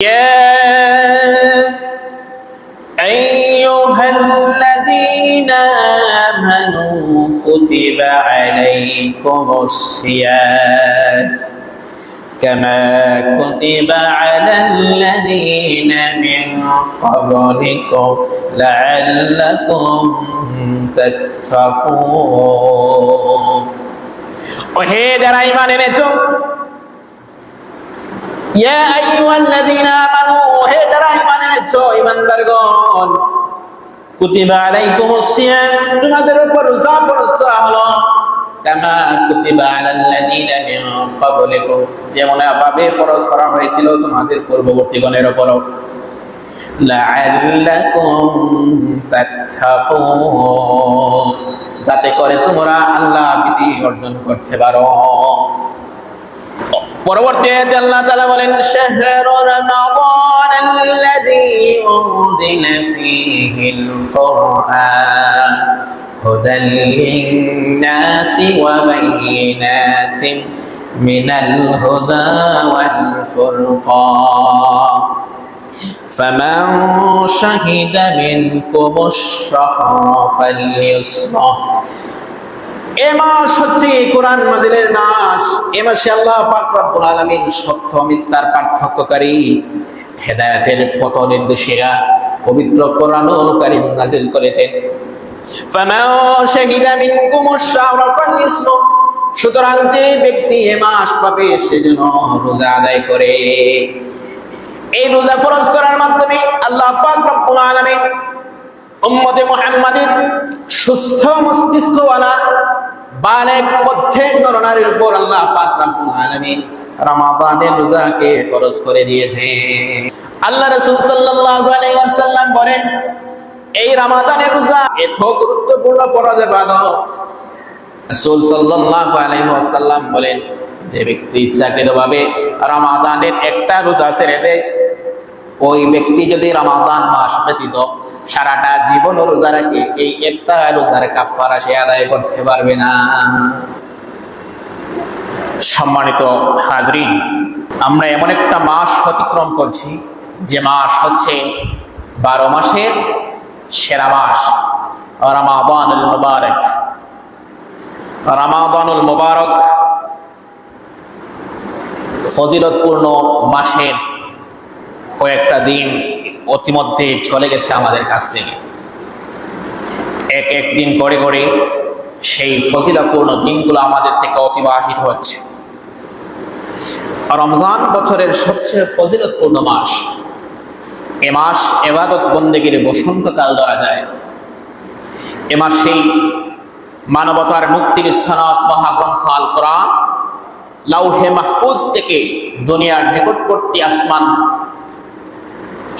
يا أيها الذين آمنوا كتب عليكم الصيام كما كتب على الذين من قبلكم لعلكم تتقون وهي যারা ঈমান এনেছো ইয়া আইয়ুহাল্লাযীনা আমানু হে যারা ঈমান এনেছো ঈমানদারগণ কুতিবা আলাইকুমুস সিয়াম তোমাদের উপর রোজা ফরজ করা হলো কামা কুতিবা আলাল্লাযীনা মিন ক্বাবলিকুম যেমন ভাবে ফরজ করা হয়েছিল তোমাদের পূর্ববর্তীগণের উপর লাআল্লাকুম তাত্তাকুন যাতে করে তোমরা আল্লাহ ভীতি অর্জন করতে পারো। পরবর্তী আয়াতে আল্লাহ তাআলা বলেন শাহরু রমাদান আল্লাযী উনজিলা ফীহিল কুরআন হুদাল লিন-নাসি ওয়া বায়িনাতিন মিনাল হুদা ওয়াল ফুরকান ফামান শাহিদা মিনকুমুশ শাহরা ফালইসরাহ। এ মাস হচ্ছে কোরআন নাযিলের মাস। এ মাসে আল্লাহ পাক রব্বুল আলামিন সত্য মিথ্যার পার্থক্যকারী হেদায়েতের পথ নির্দেশিকা পবিত্র কোরআনুল কারীম নাযিল করেছেন। ফামান শাহিদা মিনকুমুশ শাহরা ফালইসরাহ, সুতরাং যে ব্যক্তি এ মাস পাবে সে যেন রোজা আদায় করে। এই রোজা ফরজ করার মাধ্যমে আল্লাহ পাক রব্বুল আলামিন উম্মতে মুহাম্মাদের সুস্থ মস্তিষ্কওয়ালা বালেগ প্রত্যেক নরনারীর উপর আল্লাহ পাক রব্বুল আলামিন রমাদানের রোজাকে ফরজ করে দিয়েছে। আল্লাহ রাসূল সাল্লাল্লাহু আলাইহি ওয়াসাল্লাম বলেন এই রমাদানের রোজা এত গুরুত্বপূর্ণ ফরজ ইবাদত। রাসূল সাল্লাল্লাহু আলাইহি ওয়াসাল্লাম বলেন যে ব্যক্তি ইচ্ছাকৃতভাবে রমাদানের একটা রোজা ছেড়ে দেয়, ওই ব্যক্তি যদি রমাদান মাস ব্যতীত সারাটা জীবন রোজা রাখে এই একটা রোজার কাফারা সে আদায় করতে পারবে না। সম্মানিত হাজরিন, আমরা এমন একটা মাস অতিক্রম করছি যে মাস হচ্ছে 12 মাসের সেরা মাস রমাদানুল মুবারক। রমাদানুল মুবারক ফজিলতপূর্ণ মাসের কয়েকটা দিন অতিমধ্যে চলে গেছে আমাদের কাছ থেকে। এক এক দিন করে করে সেই ফজিলতপূর্ণ দিনগুলো আমাদের থেকে অতিবাহিত হচ্ছে। রমজান বছরের সবচেয়ে ফজিলতপূর্ণ মাস। এ মাস ইবাদত বন্দেগীর বসন্তকাল ধরা যায়। এ মাসেই মানবতার মুক্তির সনদ মহাগ্রন্থ আল কোরআন লাউহে মাহফুজ থেকে দুনিয়ার নিকটবর্তী আসমান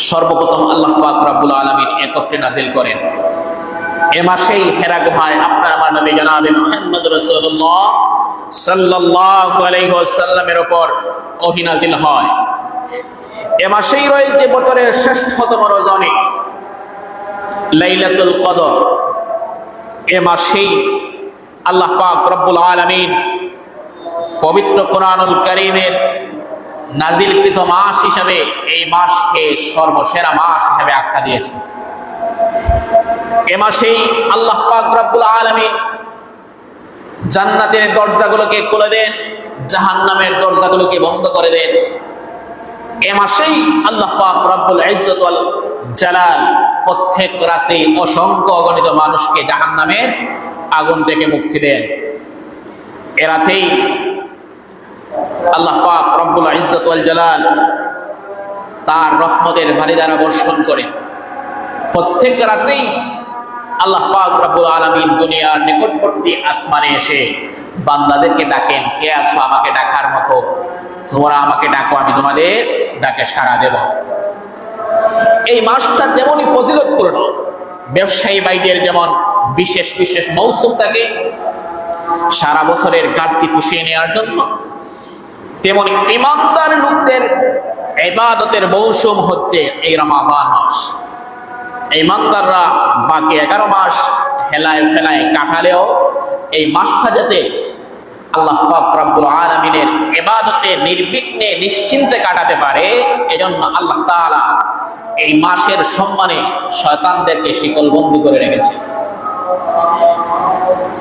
সর্বপ্রথম আল্লাহ পাক রব্বুল আলামিন একত্রে নাযিল করেন। এ মাসেই হেরা গুহায় আপনার আমার নবী জনাবে মুহাম্মদ রাসূলুল্লাহ সাল্লাল্লাহু আলাইহি ওয়াসাল্লামের উপর ওহী নাযিল হয়। এ মাসেই রয়েছে বছরের শ্রেষ্ঠতম রজনী লাইলাতুল কদর। এ মাসেই আল্লাহ পাক রব্বুল আলামিন পবিত্র কোরআনুল কারীমের নাজিলকৃত মাস হিসাবে এই মাসকে সর্বসেরা মাস হিসাবে আখ্যা দিয়েছে। এ মাসেই আল্লাহ পাক রব্বুল আলামিন জান্নাতের দরজাগুলোকে খুলে দেন, জাহান্নামের দরজাগুলোকে বন্ধ করে দেন। এ মাসেই আল্লাহ পাক রব্বুল ইজ্জত ওয়াল জালাল প্রত্যেক রাতে অসংখ্য অগণিত মানুষকে জাহান্নামের আগুন থেকে মুক্তি দেন। এ রাতেই আল্লাহ পাক রব্বুল ইজ্জত ওয়াল জালাল তার রহমতের বারিধারা বর্ষণ করে। প্রত্যেক রাতেই আল্লাহ পাক রব্বুল আলামিন দুনিয়ার নিকটবর্তী আসমানে এসে বান্দাদেরকে ডাকেন, কে আছো আমাকে ডাকার মতো? তোমরা আমাকে ডাকো, আমি তোমাদের ডাকে সাড়া দেব। এই মাসটা যেমনই ফজিলতপূর্ণ, ব্যবসায়ী ভাইদের যেমন বিশেষ বিশেষ মৌসুম থাকে সারা বছরের ঘাটতি পুষিয়ে নেওয়ার জন্য, তেমনি ঈমানদার লোকদের ইবাদতের মৌসুম হচ্ছে এই রমাদান মাস। ঈমানদাররা বাকি 11 মাস হেলায় ফেলায় কাটালেও এই মাসটা যাতে আল্লাহ পাক রব্বুল আলামিনের ইবাদতে নির্বিঘ্নে নিশ্চিন্তে কাটাতে পারে, এজন্য আল্লাহ তাআলা এই মাসের সম্মানে শয়তানদেরকে শিকলবন্দি করে রেখেছে।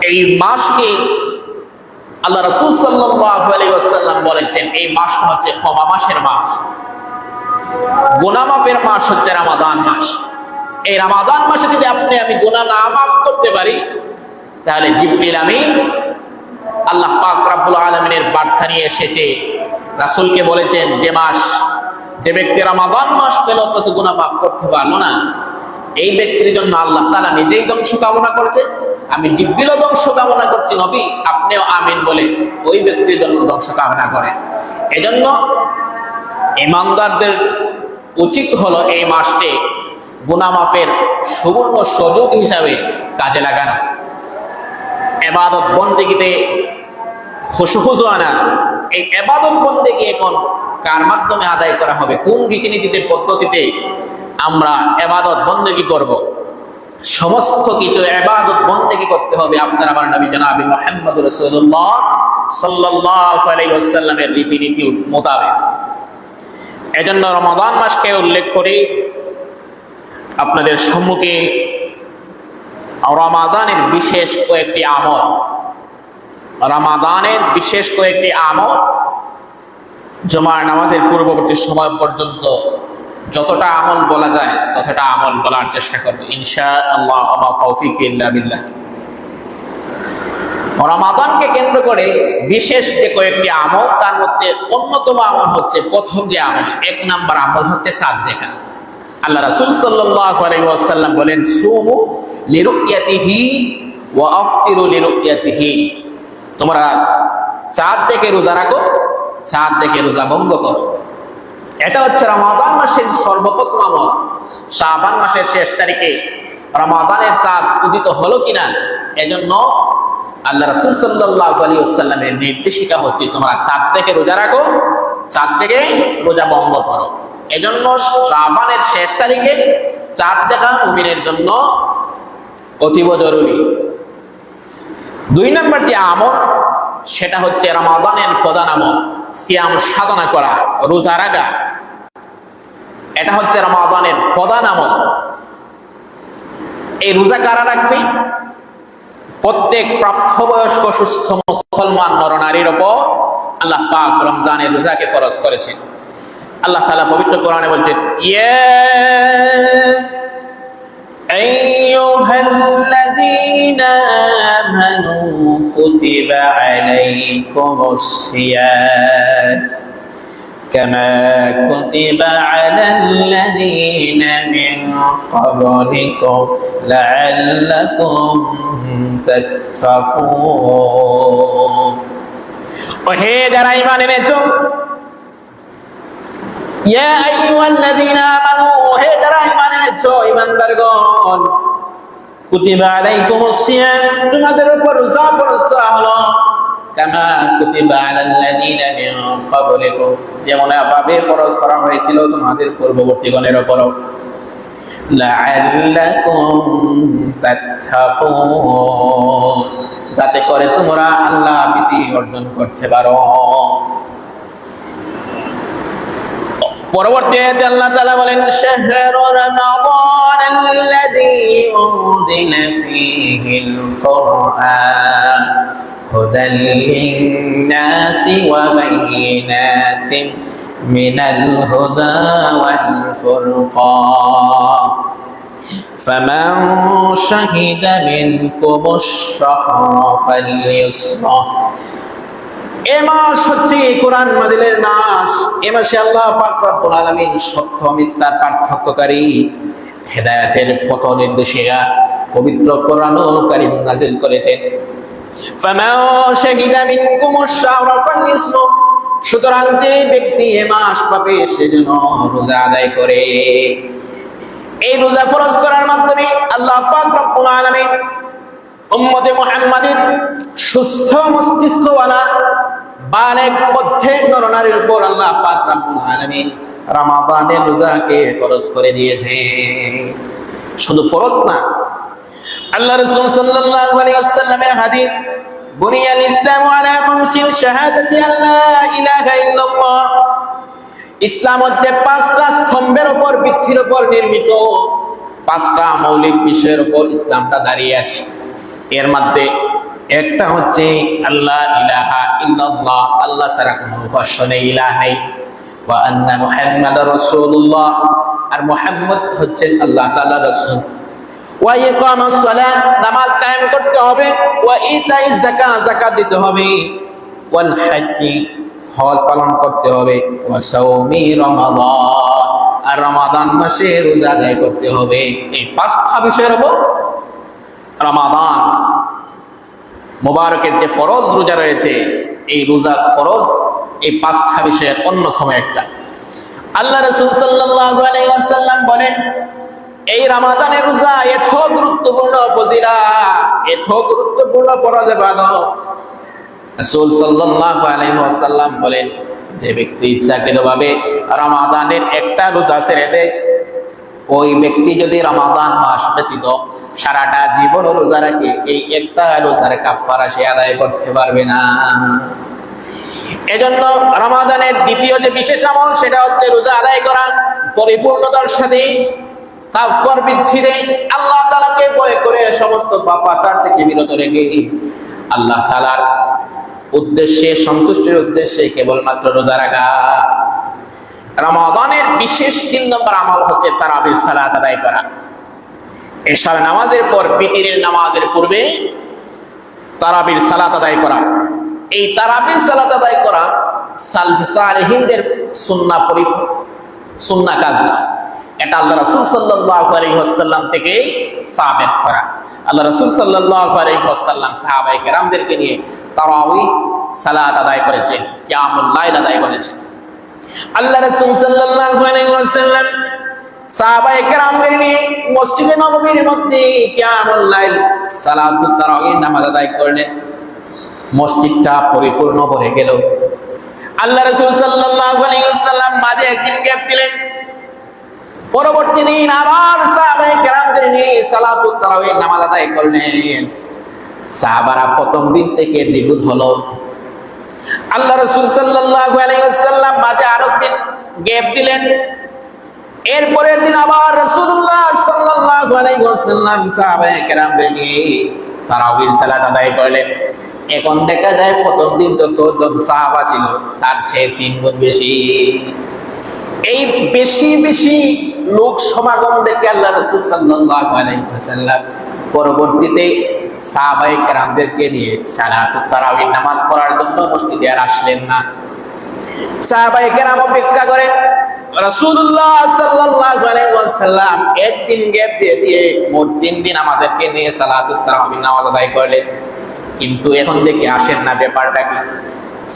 এই মাসকে আল্লাহ রাসূল সাল্লাল্লাহু আলাইহি ওয়াসাল্লাম বলেছেন এই মাসটা হচ্ছে ক্ষমা মাসের মাস, গুনাহ মাফের মাস হচ্ছে রমাদান মাস। এই রমাদান মাসে যদি আপনি আমি গুনাহ না মাফ করতে পারি, তাহলে জিবরিল আমিন আল্লাহ পাক রব্বুল আলামিনের বার্তা নিয়ে এসেছে, রাসূলকে বলেছেন যে ব্যক্তি রমাদান মাস পেল অথচ গুনাহ মাফ করতে পারলো না, এই ব্যক্তির জন্য আল্লাহ তাআলা নিজেই ধ্বংস কামনা করছে, আমি জিবরিলও ধ্বংস কামনা করছি, নবী আপনিও আমিন বলে ওই ব্যক্তির জন্য ধ্বংস কামনা করেন। এজন্য ঈমানদারদের উচিত হলো এই মাসকে গুনাহ মাফের সুবর্ণ সুযোগ হিসাবে কাজে লাগানো, ইবাদত বন্দেগীতে খুশু আনা। এই ইবাদত বন্দেগী এখন কার মাধ্যমে আদায় করা হবে, কোন রীতিনীতিতে পদ্ধতিতে আমরা ইবাদত বন্দেগী করব? সমস্ত কিছু ইবাদত বন্দেগী করতে হবে আপনার আমার নবী জনাব মুহাম্মদ রাসূলুল্লাহ সাল্লাল্লাহু আলাইহি ওয়াসাল্লামের রীতিনীতি মোতাবেক। এজন্য রমাদান মাসকে উল্লেখ করি আপনাদের সম্মুখে। রমাদানের বিশেষ কয়েকটি আমল জুমার নামাজের পূর্ববর্তী সময় পর্যন্ত যতটা আমল বলা যায় ততটা আমল বলার চেষ্টা করব ইনশাআল্লাহ, ওয়া তৌফিক ইল্লা বিল্লাহ। রমাদানকে কেন্দ্র করে বিশেষ যে কয়েকটি আমল, তার মধ্যে অন্যতম আমল হচ্ছে, প্রথম যে আমল, 1 নাম্বার আমল হচ্ছে চাঁদ দেখা। আল্লাহ রাসূল সাল্লাল্লাহু আলাইহি ওয়াসাল্লাম বলেন, সুমু লিরুয়াতিহি ওয়া আফতিরু লিরুয়াতিহি, তোমরা চাঁদ দেখে রোজা রাখো, চাঁদ দেখে রোজা ভঙ্গ করো। এটা হচ্ছে রমাদান মাসের সর্বপ্রথম আমল। শাবান মাসের শেষ তারিখে রমাদানের চাঁদ উদিত হলো কিনা, এজন্য আল্লাহ রাসূল সাল্লাল্লাহু আলাইহি ওয়াসাল্লামের নির্দেশিকা হচ্ছে তোমরা চাঁদ দেখে রোজা রাখো, চাঁদ দেখে রোজা ভঙ্গ করো। এজন্য শাবানের শেষ তারিখে চাঁদ দেখা মুমিনের জন্য অতীব জরুরি। 2 নম্বরটি আমল, সেটা হচ্ছে রমাদানের প্রধান আমল, সিয়াম সাধনা করা, রোজা রাখা। এটা হচ্ছে রমাদানের প্রধান আমল। এই রোজা কারা রাখবে? প্রত্যেক প্রাপ্তবয়স্ক সুস্থ মুসলমান নরনারীর উপর আল্লাহ পাক রমজানের রোজাকে ফরজ করেছেন। আল্লাহ তাআলা পবিত্র কোরআনে বলছেন, ইয়া আইয়ুহাল্লাযীনা আমানু কুতিবা আলাইকুমুস সিয়াম কামা কুতিবা আলাল্লাযীনা মিন ক্বাবলিকুম লাআল্লাকুম তাত্তাকুন। ওহে যারা ঈমান এনেছো, ইয়া আইয়ুহাল্লাযীনা আমানু, হে যারা ঈমান এনেছো, ঈমানদারগণ, কুতিবা আলাইকুমুস সিয়াম, তোমাদের উপর রোজা ফরজ করা হলো, কামা কুতিবা আলাল্লাযীনা মিন ক্বাবলিকুম, যেমন ভাবে ফরজ করা হয়েছিল তোমাদের পূর্ববর্তীগণের উপর, লাআল্লাকুম তাত্তাকুন, যাতে করে তোমরা আল্লাহ ভীতি অর্জন করতে পারো। পরবর্তী আয়াতে আল্লাহ তাআলা বলেন, শাহরু রমাদানাল্লাযী উনজিলা ফীহিল কুরআন হুদাল লিন-নাসি ওয়া বায়িনাতিন মিনাল হুদা ওয়াল ফুরকান ফামান শাহিদা মিনকুমুশ শাহরা ফালইসরাহ। এ মাস হচ্ছে কোরআন নাযিলের মাস। এ মাসে আল্লাহ পাক রব্বুল আলামিন সত্য মিথ্যার পার্থক্যকারী, হেদায়েতের পথ নির্দেশিকা পবিত্র কোরআনুল কারীম নাযিল করেছেন। ফামান শাহিদা মিনকুমুশ শাহরা ফালইসরাহ, সুতরাং যে ব্যক্তি এ মাস পাবে সে যেন রোজা আদায় করে। এই রোজা ফরজ করার মাধ্যমে আল্লাহ পাক রব্বুল আলামিন উম্মতে মুহাম্মাদের সুস্থ মস্তিষ্কওয়ালা বালেগ প্রত্যেক নরনারীর উপর আল্লাহ পাক রব্বুল আলামিন রমাদানের রোজাকে ফরজ করে দিয়েছে। শুধু ফরজ না, আল্লাহ রাসূল সাল্লাল্লাহু আলাইহি ওয়াসাল্লামের হাদিস বুনিয়াল ইসলামু আলা খামসিন শাহাদাতি আল্লা ইলাহা ইল্লাল্লাহ। ইসলাম হচ্ছে পাঁচটা স্তম্ভের উপর, ভিত্তির উপর নির্মিত। পাঁচটা মৌলিক বিষয়ের উপর ইসলামটা দাঁড়িয়ে আছে। এর মধ্যে একটা হচ্ছে আল্লাহ ইলাহা ইল্লাল্লাহ, আল্লাহ ছাড়া কোনো উপাস্য নেই, ইলাহ নেই। ওয়া আন্না মুহাম্মাদার রাসূলুল্লাহ, আর মুহাম্মদ হচ্ছেন আল্লাহ তাআলার রাসূল। ওয়া ইকামাস সালাহ, নামাজ কায়েম করতে হবে। ওয়া ইতাইজ যাকাত, যাকাত দিতে হবে। ওয়াল হজ্জি, হজ পালন করতে হবে। ওয়া সাওমি রমাদান, আর রমাদান মাসে রোজা আদায় করতে হবে। এই পাঁচটা বিষয়ের উপর রমাদান মুবারকের যে ফরজ রোজা রয়েছে, এই রোজা ফরজ এই পাঁচটা বিষয়ের অন্যতম একটা। আল্লাহ রাসূল সাল্লাল্লাহু আলাইহি ওয়াসাল্লাম বলেন, এই রমাদানের রোজা এত গুরুত্বপূর্ণ ফজিলত, এত গুরুত্বপূর্ণ ফরজ ইবাদত। রাসূল সাল্লাল্লাহু আলাইহি ওয়াসাল্লাম বলেন, যে ব্যক্তি ইচ্ছাকৃতভাবে রমাদানের একটা রোজা ছেড়ে দেয়, ওই ব্যক্তি যদি রমাদান মাস ব্যতীত সারাটা জীবন রোজা রাখে, এই একটা রোজার কাফারা সে আদায় করতে পারবে না। এজন্য রমাদানের দ্বিতীয় যে বিশেষ আমল, সেটা হচ্ছে রোজা আদায় করা পরিপূর্ণতার সাথে, তাকওয়ার ভিত্তিতে, আল্লাহ তাআলাকে ভয় করে সমস্ত পাপাচার থেকে বিরত রেখে আল্লাহ তাআলার উদ্দেশ্যে, সন্তুষ্টির উদ্দেশ্যে কেবলমাত্র রোজা রাখা। রমাদানের বিশেষ 3 নম্বর আমল হচ্ছে তারাবির সালাত আদায় করা। এশার নামাজের পর, বিতিরের নামাজের পূর্বে তারাবির সালাত আদায় করা। এই তারাবির সালাত আদায় করা সালফে সালেহিনদের সুন্নাহ কাজ না, এটা আল্লাহ রাসূল সাল্লাল্লাহু আলাইহি ওয়াসাল্লাম থেকে সাবিত করা। আল্লাহ রাসূল সাল্লাল্লাহু আলাইহি ওয়াসাল্লাম সাহাবায়ে কেরামদেরকে নিয়ে তারাউই সালাত আদায় করেছেন, কিয়ামুল লাইল আদায় করেছেন। আল্লাহ রাসূল সাল্লাল্লাহু আলাইহি ওয়াসাল্লাম সাহাবায়ে কেরামদের নিয়ে মসজিদে নববীর মধ্যে কিয়ামুল লাইল সালাতুত তারাউই নামাজ আদায় করলেন। মসজিদটা পরিপূর্ণ ভরে গেল। আল্লাহ রাসূল সাল্লাল্লাহু আলাইহি ওয়াসাল্লাম মাঝে একদিন গ্যাপ দিলেন। পরবর্তী দিন আবার সাহাবায়ে কেরামদের নিয়ে সালাতুত তারাউই নামাজ আদায় করলেন। সাহাবারা প্রথম দিন থেকে দ্বিগুণ হলো। আল্লাহ রাসূল সাল্লাল্লাহু আলাইহি ওয়াসাল্লাম মাঝে আরেকদিন গ্যাপ দিলেন। এরপরের দিন আবার রাসূলুল্লাহ সাল্লাল্লাহু আলাইহি ওয়াসাল্লাম সাহাবায়ে কেরামদের নিয়ে তারাবির সালাত আদায় করলেন। এখন দেখা যায় প্রথম দিন যতজন সাহাবা ছিল তার চেয়ে 3 গুণ বেশি। এই বেশি বেশি লোক সমাগম দেখে আল্লাহ রাসূল সাল্লাল্লাহু আলাইহি ওয়াসাল্লাম পরবর্তীতে সাহাবায়ে কেরামদেরকে নিয়ে সালাতুত তারাবির নামাজ পড়ার জন্য মসজিদে আর আসলেন না। সাহাবায়ে কেরাম অপেক্ষা করে রাসূলুল্লাহ সাল্লাল্লাহু আলাইহি ওয়াসাল্লাম একদিন গ্যাপ দিয়ে মোট 3 দিন আমাদেরকে নিয়ে সালাতুত তারাবির নামাজ আদায় করলেন, কিন্তু এখন দেখি আসেন না। ব্যাপারটা কি?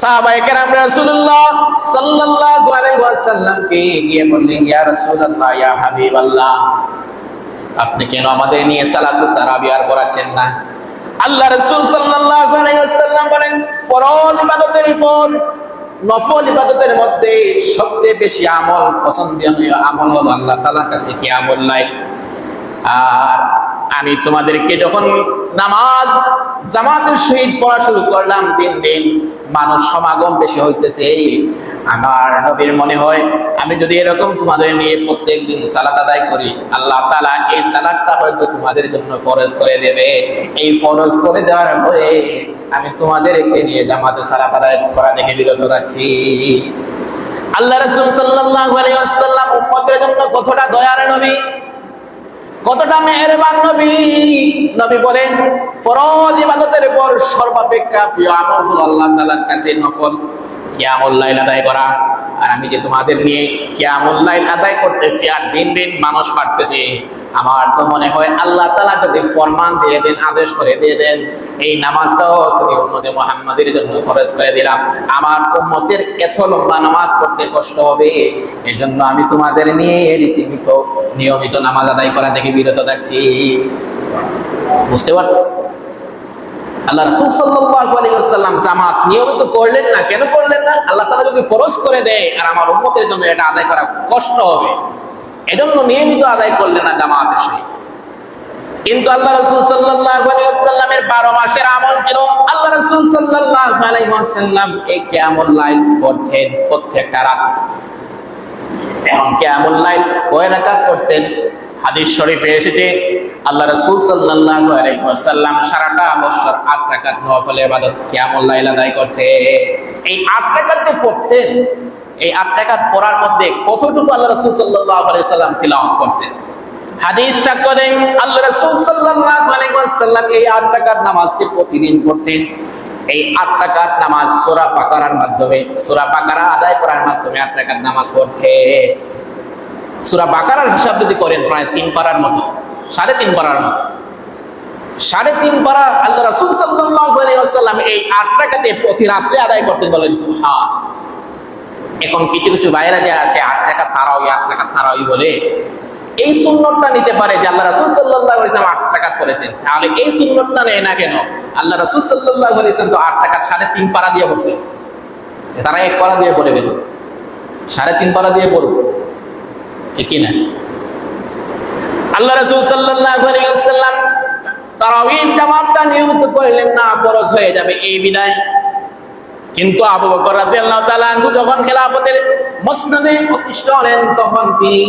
সাহাবায়ে কেরাম রাসূলুল্লাহ সাল্লাল্লাহু আলাইহি ওয়াসাল্লামকে গিয়ে বললেন, ইয়া রাসূলুল্লাহ, ইয়া হাবিবাল্লাহ, আপনি কেন আমাদের নিয়ে সালাতুত তারাবি আর করাচ্ছেন না? আল্লাহ রাসূল সাল্লাল্লাহু আলাইহি ওয়াসাল্লাম বলেন, ফরজ ইবাদতের উপর নফল ইবাদতের মধ্যে সবচেয়ে বেশি আমল, পছন্দনীয় আমল হলো আল্লাহ তাআলার কাছে কিয়ামুল লাইল। আর আমি তোমাদেরকে যখন নামাজ জামাতের সহিত পড়া শুরু করলাম, 3 দিন মানুষ সমাগম বেশি হইতেছে, আমার নবীর মনে হয় আমি যদি এরকম তোমাদের নিয়ে প্রত্যেকদিন সালাত আদায় করি, আল্লাহ তাআলা এই সালাতটা হয়তো তোমাদের জন্য ফরজ করে দেবে। এই ফরজ করে দেওয়ার পরে আমি তোমাদেরকে নিয়ে জামাতে সালাত আদায় করা থেকে বিরত থাকছি। আল্লাহ রাসূল সাল্লাল্লাহু আলাইহি ওয়াসাল্লাম উম্মতের জন্য কতটা দয়ার নবী, কতটা মেহেরবান নবী। নবী বলেন, ফরজ ইবাদতের পর সর্বাপেক্ষা প্রিয় আমল হলো আল্লাহ তাআলার কাছে নফল কিয়ামুল লাইল আদায় করা। আর আমি যে তোমাদের নিয়ে কিয়ামুল লাইল আদায় করতেছি আর দিন দিন মানুষ বাড়তেছে, আমার তো মনে হয় আল্লাহ তাআলা যদি ফরমান দিয়ে দেন, আদেশ করে দিয়ে দেন, এই নামাজটাও তুমি উম্মতে মুহাম্মাদের জন্য ফরজ করে দিলাম, আমার উম্মতের এত লম্বা নামাজ পড়তে কষ্ট হবে। এজন্য আমি তোমাদের নিয়ে রীতিমতো নিয়মিত নামাজ আদায় করা থেকে বিরত থাকছি। বুঝতে পারছি? আল্লাহ রাসূল সাল্লাল্লাহু আলাইহি ওয়াসাল্লাম জামাত নিয়মিত করলেন না। কেন করলেন না? আল্লাহ তাআলা যদি ফরজ করে দেয় আর আমার উম্মতের জন্য এটা আদায় করা কষ্ট হবে, এজন্য নিয়মিত আদায় করলেন না জামাতের সহিত। কিন্তু আল্লাহ রাসূল সাল্লাল্লাহু আলাইহি ওয়াসাল্লামের 12 মাসের আমল ছিল আল্লাহ রাসূল সাল্লাল্লাহু আলাইহি ওয়াসাল্লাম এই কিয়ামুল লাইল করতেন প্রত্যেকটা রাতে। এবং কিয়ামুল লাইল কয় রাকাত করতেন? হাদিস শরীফে এসেছে আল্লাহ রাসূল সাল্লাল্লাহু আলাইহি ওয়াসাল্লাম সারাটা বছর 8 রাকাত নফল ইবাদত কিয়ামুল লাইল আদায় করতেন। এই 8 রাকাতে পড়তেন। এই 8 রাকাত পড়ার মধ্যে কতটুকু আল্লাহ রাসূল সাল্লাল্লাহু আলাইহি ওয়াসাল্লাম তিলাওয়াত করতেন? হাদিস সাক্ষ্য দেয় আল্লাহ রাসূল সাল্লাল্লাহু আলাইহি ওয়াসাল্লাম এই 8 রাকাত নামাজটি প্রতিদিন পড়তেন। এই 8 রাকাত নামাজ সূরা বাকারার মাধ্যমে, সূরা বাকারা আদায় করার মাধ্যমে 8 রাকাত নামাজ পড়তেন। সূরা বাকারার হিসাব যদি করেন প্রায় 3 পারার মতো, 3.5 পারার মতো, 3.5 পারা আল্লাহ রাসূল সাল্লাল্লাহু আলাইহি ওয়াসাল্লাম এই 8 রাকাতে প্রতি রাতে আদায় করতেন। বলেন সুবহান। এখন কিছু কিছু ভাইরা যে আছে 8 রাকাত তারাওয়াহ 8 রাকাত তারাওয়াহ বলে এই সুন্নতটা নিতে পারে যে আল্লাহ রাসূল সাল্লাল্লাহু আলাইহি ওয়াসাল্লাম 8 রাকাত করেছেন, তাহলে এই সুন্নতটা নেয় না কেন? আল্লাহ রাসূল সাল্লাল্লাহু আলাইহি ওয়াসাল্লাম তো 8 রাকাত 3.5 পারা দিয়ে পড়ছেন, তারা 1 পারা দিয়ে পড়ে গেল, 3.5 পারা দিয়ে পড়বে, ঠিক কি না? আল্লাহ রাসূল সাল্লাল্লাহু আলাইহি ওয়াসাল্লাম তারাবির জামাতটা নিয়মিত করলেন না, ফরজ হয়ে যাবে এই বিধায়। কিন্তু আবু বকর রাদিয়াল্লাহু তাআলা আনহু যখন খেলাফতের মসনদে অধিষ্ঠিত হলেন তখন তিনি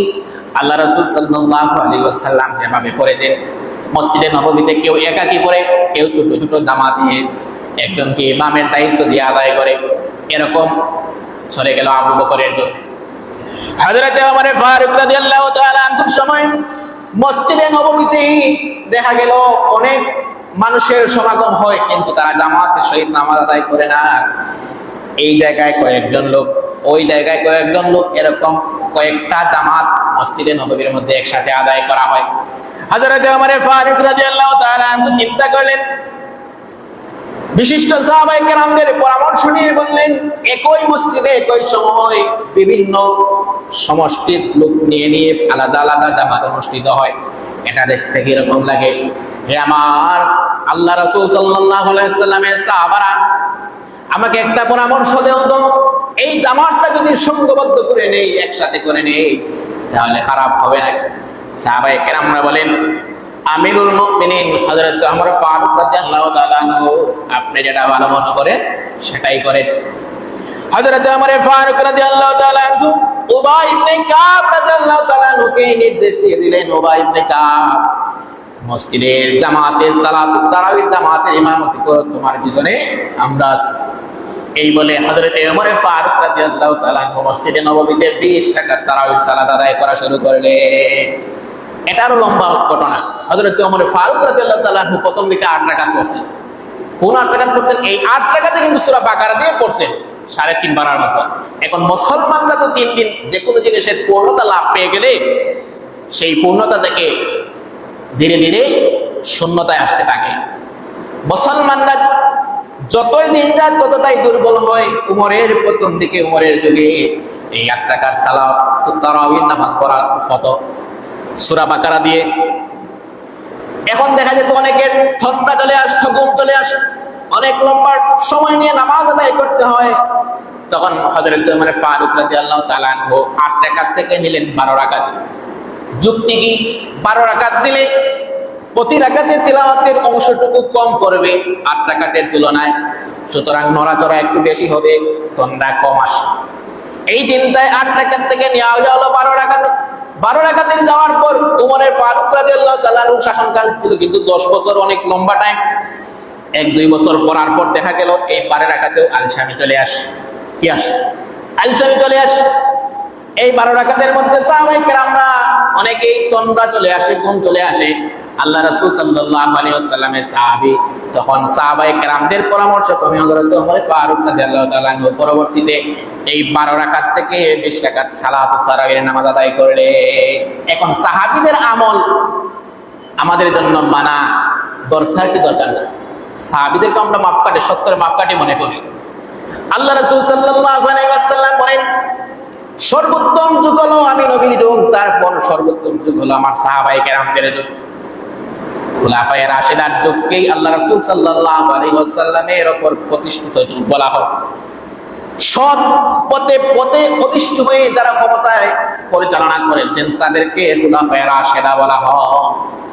আল্লাহ রাসূল সাল্লাল্লাহু আলাইহি ওয়াসাল্লাম যেভাবে করেছেন মসজিদে নববীতে কেউ একাকী করে, কেউ ছোট ছোট জামাত নিয়ে একজনকে ইমামের দায়িত্ব দিয়ে আদায় করে, এরকম চলে গেল আবু বকরের যুগ। হযরত ওমর ফারুক রাদিয়াল্লাহু তাআলা আনহুর সময় মসজিদে নববীতে দেখা গেল অনেক মানুষের সমাগম হয় কিন্তু তারা জামাতের সহিত নামাজ আদায় করে না। এই জায়গায় কয়েকজন লোক, ওই জায়গায় কয়েকজন লোক, এরকম কয়েকটা জামাত মসজিদে নববীর মধ্যে একসাথে আদায় করা হয়। হযরত ওমর ফারুক রাদিয়াল্লাহু তাআলা আনহু চিন্তা করলেন, বিশিষ্ট সাহাবায়ে কেরামদের পরামর্শ নিয়ে বললেন, একই মসজিদে একই সময় বিভিন্ন সমষ্টির লোক নিয়ে নিয়ে আলাদা আলাদা জামাত অনুষ্ঠিত হয়, এটা দেখতে কিরকম লাগে? হে আমার আল্লাহ রাসূল সাল্লাল্লাহু আলাইহি ওয়াসাল্লামের সাহাবারা, আমাকে একটা পরামর্শ দেও তো, এই জামাতটা যদি সংঘবদ্ধ করে নেই, একসাথে করে নেই, তাহলে খারাপ হবে না? সাহাবায়ে কেরামরা বলেন, আমিরুল মুমিনিন হযরত ওমর ফারুক রাদিয়াল্লাহু তাআলা আনহু, আপনি যেটা ভালো মনে করেন সেটাই করেন। হযরত ওমর ফারুক রাদিয়াল্লাহু তাআলা আনহু উবাই ইবনে কাব রাদিয়াল্লাহু তাআলা আনহুকে নির্দেশ দিয়ে দিলেন, উবাই ইবনে কাব, মসজিদের জামাতের সালাতুত তারাবির জামাতের ইমামতি করো, তোমার পিছনে আমরা আছি। এই বলে হযরত ওমর ফারুক রাদিয়াল্লাহু তাআলা আনহু মসজিদে নববীতে 20 রাকাত তারাবির সালাত আদায় করা শুরু করলেন। এটারও লম্বা ঘটনা। হযরত ওমর ফারুক রাদিয়াল্লাহু তাআলা আনহু প্রথম দিকে 8 রাকাত করছেন। কোন 8 রাকাত করছেন? এই 8 রাকাতে কিন্তু সূরা বাকারা দিয়ে পড়ছেন 3.5 পারার মতো। এখন মুসলমানরা তো 3 দিন যে কোনো জিনিসের পূর্ণতা লাভ পেয়ে গেলে সেই পূর্ণতা থেকে ধীরে ধীরে শূন্যতায় আসতে থাকে। মুসলমানরা যতই দিন যায় ততটাই দুর্বল হয়। উমরের প্রথম দিকে, উমরের যুগে এই 8 রাকাত সালাত তারাবির নামাজ পড়া হতো সূরা বাকারা দিয়ে। এখন দেখা যেত অনেকের ঠান্ডা চলে আসতো, ঘুম চলে আসে, অনেক লম্বা সময় নিয়ে নামাজ আদায় করতে হয়। তখন হযরত ওমর ফারুক রাদিয়াল্লাহু তাআলা আনহু 8 রাকাত থেকে নিলেন 12 রাকাত। যুক্তি কি? 12 রাকাত দিলে প্রতি রাকাতে তিলাওয়াতের অংশটুকু কম করবে 8 রাকাতের তুলনায়, সুতরাং নড়াচড়া একটু বেশি হবে, ঠান্ডা কম আসবে। এই চিন্তায় 8 রাকাত থেকে নেওয়া হলো 12 রাকাতে। 12 রাকাতের যাওয়ার পর ওমর ফারুক রাদিয়াল্লাহু তাআলা আনহু শাসনকাল ছিল কিন্তু 10 বছর, অনেক লম্বা টাইম। 1-2 বছর পরার পর দেখা গেল এই 12 রাকাতেও আলসামি চলে আসে। কি আসে? আলসামি চলে আসে। এই 12 রাকাতের মধ্যে সাহাবায়ে কেরামরা অনেকেই তন্দ্রা চলে আসে, ঘুম চলে আসে। আল্লাহ রাসূল সাল্লাল্লাহু আলাইহি ওয়াসাল্লামের সাহাবী তখন সাহাবায়ে কেরামদের পরামর্শ ক্রমে হযরত ওমর ফারুক রাদিয়াল্লাহু তাআলা আনহু পরবর্তীতে এই 12 রাকাত থেকে 20 রাকাত সালাতুত তারাবির নামাজ আদায় করলে। এখন সাহাবীদের আমল আমাদের জন্য মানা দরকার কি দরকার না? সাহাবীদেরকে আমরা মাপকাঠি, সত্যের মাপকাঠি মনে করি। আল্লাহ রাসূল সাল্লাল্লাহু আলাইহি ওয়াসাল্লাম বলেন, সর্বোত্তম যুগ হলো আমি নবীর যুগ, তারপর সর্বোত্তম যুগ হলো আমার সাহাবায়ে কেরামদের যুগ। খুলাফায়ে রাশিদার যুগকেই আল্লাহ রাসূল সাল্লাল্লাহু আলাইহি ওয়াসাল্লামের উপর প্রতিষ্ঠিত যুগ বলা হয়। সৎ পথে প্রতিষ্ঠিত হয়ে যারা ক্ষমতায় পরিচালনা করেছেন তাদেরকে খুলাফায়ে রাশিদা বলা হয়।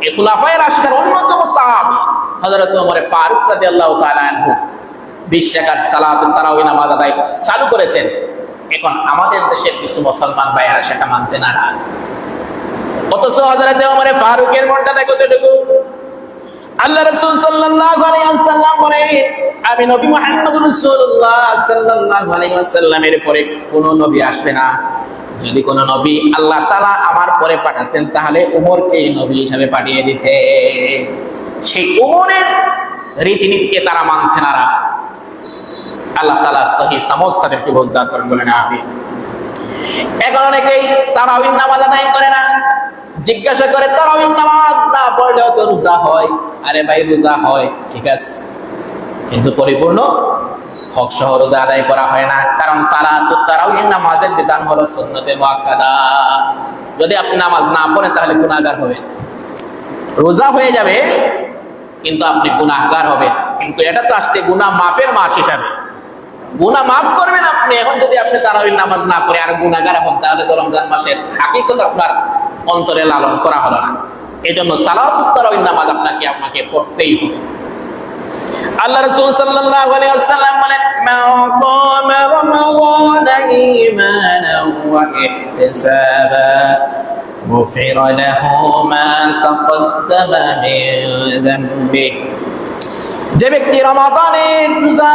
এই খুলাফায়ে রাশিদের অন্যতম সাহাবী হযরত ওমর ফারুক রাদিয়াল্লাহু তাআলা আনহু 20 রাকাত সালাতুত তারাউই নামাজ আদায় চালু করেছেন। এখন আমাদের দেশের কিছু মুসলমান ভাইয়েরা সেটা মানতে নারাজ। অথচ হযরত ওমর ফারুকের মনটা দেখো কতটুকু। আল্লাহ রাসূল সাল্লাল্লাহু আলাইহি ওয়াসাল্লাম বলেন, আমি নবী মুহাম্মদ রাসূলুল্লাহ সাল্লাল্লাহু আলাইহি ওয়াসাল্লামের পরে কোন নবী আসবে না। যদি কোন নবী আল্লাহ তাআলা আমার পরে পাঠাতেন তাহলে ওমরকে নবী হিসেবে পাঠিয়ে দিতেন। সেই ওমরের রীতিনীতিকে তারা মানতে নারাজ। আল্লাহ তাআলা সহি সমঝ তাদেরকে বুঝদার করেন বলেন আমিন। এখন অনেকেই তারাবির নামাজ আদায় করে না। জিজ্ঞাসা করে তারাবির নামাজ না পড়লেও তো রোজা হয়। আরে ভাই রোজা হয় ঠিক আছে, কিন্তু পরিপূর্ণ হক সহ রোজা আদায় করা হয় না। কারণ সালাতুত তারাবির নামাজের বিধান হলো সুন্নতে মুআক্কাদা। যদি আপনি নামাজ না পড়েন তাহলে গুনাহগার হবেন। রোজা হয়ে যাবে কিন্তু আপনি গুনাহগার হবেন। কিন্তু এটা তো আসছে গুনাহ মাফের মাস হিসাবে, গুনাহ মাফ করবেন আপনি। এখন যদি আপনি তারাবির নামাজ না করে আর গুনাহগার হন তাহলে তো রমজান মাসের হাকিকত আপনার অন্তরে লালন করা হলো না। এই জন্য সালাতুত তারাবির নামাজ আপনাকে পড়তেই হবে। আল্লাহ রাসূল সাল্লাল্লাহু আলাইহি ওয়াসাল্লাম বলেন, মান কামা রমাদানা ঈমানান ওয়া ইহতিসাবা গুফিরা লাহু মা তাকদ্দামা মিন যামবিহি। যে ব্যক্তি রমাদানের রোজা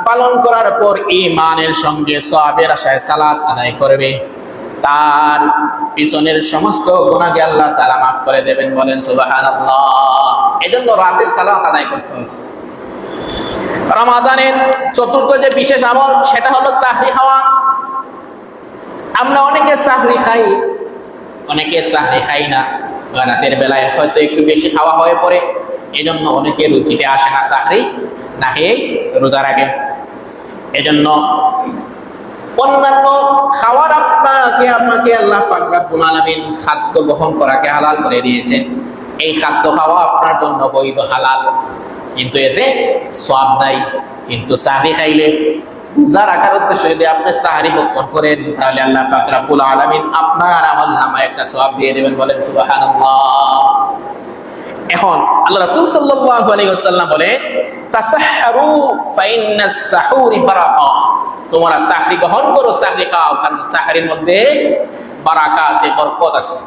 পালন করার পর ঈমানের সঙ্গে সওয়াবের আশায় সালাত আদায় করবে, তার পিছনের সমস্ত গুনাহকে আল্লাহ তাআলা মাফ করে দেবেন। বলেন সুবহানাল্লাহ। এজন্য রাতের সালাত আদায় করতে হবে। রমাদানের চতুর্থ যে বিশেষ আমল সেটা হলো সাহরি খাওয়া। আমরা অনেকে সাহরি খাই, অনেকে সাহরি খাই না। রাতের বেলায় হয়তো একটু বেশি খাওয়া হয়ে পড়ে, এজন্য অনেকে রুচিতে আসে না সাহরি না খেয়ে রোজা রাখে। এজন্য অন্যান্য খাওয়ার আমাকে আল্লাহ পাক রব্বুল আলামিন খাদ্য গ্রহণ করাকে হালাল করে দিয়েছেন। এই খাদ্য খাওয়া আপনার জন্য বৈধ হালাল, কিন্তু এতে সওয়াব নাই। কিন্তু সাহরি খাইলে রোজা রাখার উদ্দেশ্যে যদি আপনি সাহরি ভক্ষণ করেন তাহলে আল্লাহ পাক রব্বুল আলামিন আপনার আমলনামায় একটা সওয়াব দিয়ে দেবেন। বলেন সুবহানাল্লাহ। এখন আল্লাহ রাসূল সাল্লাল্লাহু আলাইহি ওয়াসাল্লাম বলে, তাসাহহারু ফাইন্নাস সাহুরি বারাকা। তোমরা সাহরি গ্রহণ করো, সাহরি খাও, কারণ সাহরির মধ্যে বারাকা আছে, বরকত আছে।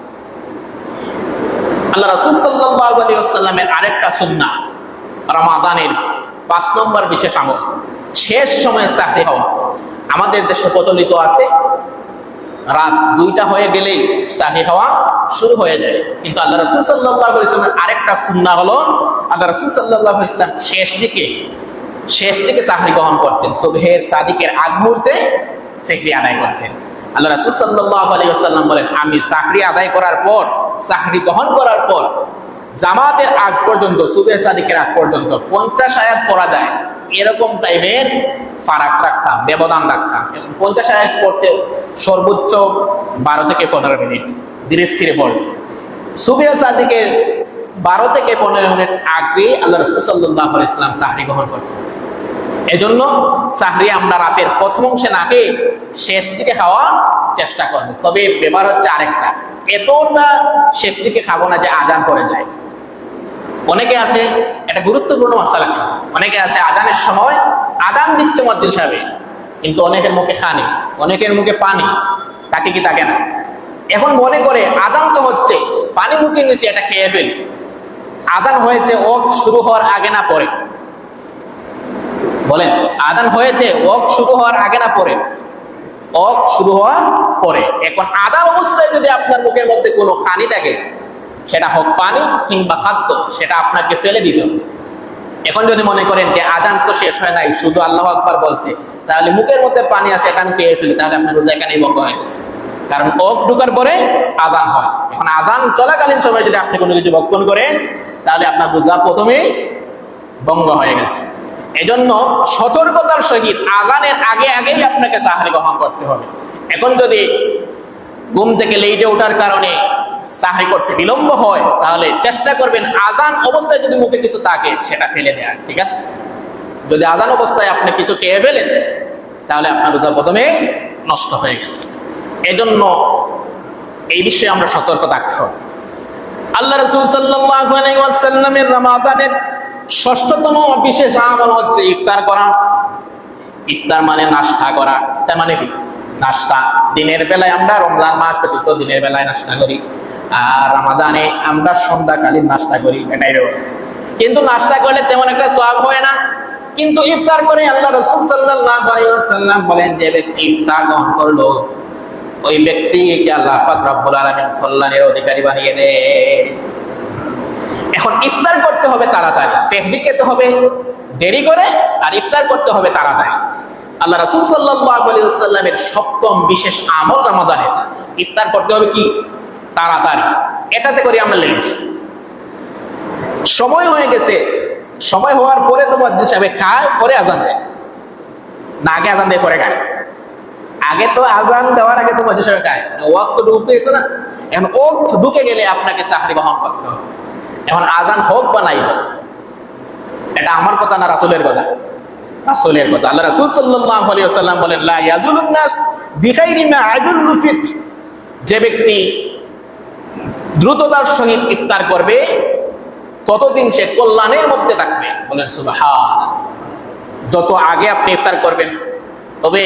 আল্লাহ রাসূল সাল্লাল্লাহু আলাইহি ওয়াসাল্লামের আরেকটা সুন্নাহ, রমাদানের 5 নম্বর বিশেষ আমল শেষ সময়ে সাহরি খাওয়া। আমাদের দেশে প্রচলিত আছে রাত 2টা হয়ে গেলেই সাহরি খাওয়া শুরু হয়ে যায়, কিন্তু আল্লাহ রাসূল সাল্লাল্লাহু আলাইহি ওয়াসাল্লামের আরেকটা সুন্নাহ হলো আল্লাহ রাসূল সাল্লাল্লাহু আলাইহি ওয়াসাল্লাম শেষ দিকে সাহরি গ্রহণ করতেন। সুবহের সাদিকের আগ মুহূর্তে সাহরি আদায় করতেন। আল্লাহ রাসূল সাল্লাল্লাহু আলাইহি ওয়াসাল্লাম বলেন, আমি সাহরি আদায় করার পর, সাহরি গ্রহণ করার পর জামাতের আগ পর্যন্ত, সুবহে সাদিকের আগ পর্যন্ত 50 আয়াত পড়া যায় এরকম টাইমের ফারাক রাখতাম, ব্যবধান রাখতাম। 50 আয়াত পড়তে সর্বোচ্চ 12 থেকে 15 মিনিট ধীরে স্থিরে পড়ে। সুবহে সাদিকের 12 থেকে 15 মিনিট আগে আল্লাহ রাসূল সাল্লাল্লাহু আলাইহি ওয়াসাল্লাম সাহরি গ্রহণ করতেন। এজন্য সাহরি আমরা রাতের প্রথম অংশে না খেয়ে শেষ দিকে খাওয়ার চেষ্টা করব। তবে ব্যাপার হচ্ছে আরেকটা, এতটা শেষ দিকে খাবো না যে আজান পড়ে যায়। অনেকে আছে, এটা গুরুত্বপূর্ণ মাসালা, অনেকে আছে আজানের সময় আজান দিচ্ছে মুয়াজ্জিন সাহেব, কিন্তু অনেকের মুখে খানি, অনেকের মুখে পানি, তাকে কি তাকে না। এখন মনে করে আজান তো হচ্ছে, পানি মুখে নিচে এটা খেয়ে ফেলি। আজান হয়েছে ওয়াক্ত শুরু হওয়ার আগে না পরে? বলেন, আজান হয়েছে ওয়াক্ত শুরু হওয়ার আগে না পরে? ওয়াক্ত শুরু হওয়ার পরে। এখন আজান অবস্থায় যদি আপনার মুখের মধ্যে কোনো খানি থাকে, সেটা হোক পানি কিংবা খাদ্য, সেটা আপনাকে ফেলে দিতে হবে। এখন যদি মনে করেন যে আজান তো শেষ হয় নাই, শুধু আল্লাহু আকবার বলছে, তাহলে মুখের মধ্যে পানি আছে এটা আমি খেয়ে ফেলি, তাহলে আপনার রোজা এখানেই ভঙ্গ হয়ে গেছে। কারণ ওয়াক্ত ঢোকার পরে আজান হয়। এখন আজান চলাকালীন সময় যদি আপনি কোনো কিছু ভক্ষণ করেন তাহলে আপনার রোজা প্রথমেই ভঙ্গ হয়ে গেছে। এজন্য সতর্কতার সহিত আজানের আগেই আপনাকে সাহরি গ্রহণ করতে হবে। এখন যদি ঘুম থেকে লেটে ওঠার কারণে সাহরি করতে বিলম্ব হয় তাহলে চেষ্টা করবেন আজান অবস্থায় যদি মুখে কিছু থাকে সেটা ফেলে দেওয়ার, ঠিক আছে? যদি আজান অবস্থায় আপনি কিছু খেয়ে ফেলেন তাহলে আপনার রোজা প্রথমেই নষ্ট হয়ে গেছে। এজন্য এই বিষয়ে আমরা সতর্ক থাকতে হবে। আল্লাহ রাসূল সাল্লাল্লাহু আলাইহি ওয়াসাল্লামের রমাদানের ষষ্ঠতম বিশেষ আমল হচ্ছে ইফতার করা। ইফতার মানে নাস্তা করা। তার মানে কি? নাস্তা। দিনের বেলায় আমরা রমজান মাস ব্যতীত দিনের বেলায় নাস্তা করি, আর রমাদানে আমরা সন্ধ্যাকালীন নাস্তা করি, এটাই ব্যাপার। কিন্তু নাস্তা করলে তেমন একটা সওয়াব হয় না। কিন্তু ইফতার করে আল্লাহ রাসূল সাল্লাল্লাহু আলাইহি ওয়াসাল্লাম বলেন, যে ব্যক্তি ইফতার গ্রহণ করলো ওই ব্যক্তিকে আল্লাহ পাক রব্বুল আলামিন কল্যাণের অধিকারী বানিয়ে দেয়। এখন ইফতার করতে হবে তাড়াতাড়ি, সেহরি খেতে হবে দেরি করে, আর ইফতার করতে হবে তাড়াতাড়ি। আল্লাহ রাসূল সাল্লাল্লাহু আলাইহি ওয়াসাল্লামের সপ্তম বিশেষ আমল রমাদানের ইফতার করতে হবে কি? তাড়াতাড়ি। এটাতে করে আমরা লেট, সময় হয়ে গেছে, সময় হওয়ার পরে তো মুয়াজ্জিন সাহেব খায়, পরে আজান দেয় না, আগে আজান দেয় পরে খায়? আগে তো আজান দেওয়ার আগে তো মুয়াজ্জিন সাহেব খায়, ওয়াক্ত ঢুকে গেছে না। এখন ওয়াক্ত ঢুকে গেলে আপনাকে সাহরি গ্রহণ করতে হবে। এখন আজান হোক বা নাই হোক, এটা আমার কথা না রাসূলের কথা? রাসূলের কথা। আল্লাহ রাসূল সাল্লাল্লাহু আলাইহি ওয়াসাল্লাম বলেন, লা ইয়াজুলুন নাস বিখাইরি মা আজুলু ফিত। যে ব্যক্তি দ্রুততার সহিত ইফতার করবে ততদিন সে কল্যাণের মধ্যে থাকবে। বলেন সুবহানাল্লাহ। যত আগে আপনি ইফতার করবেন, তবে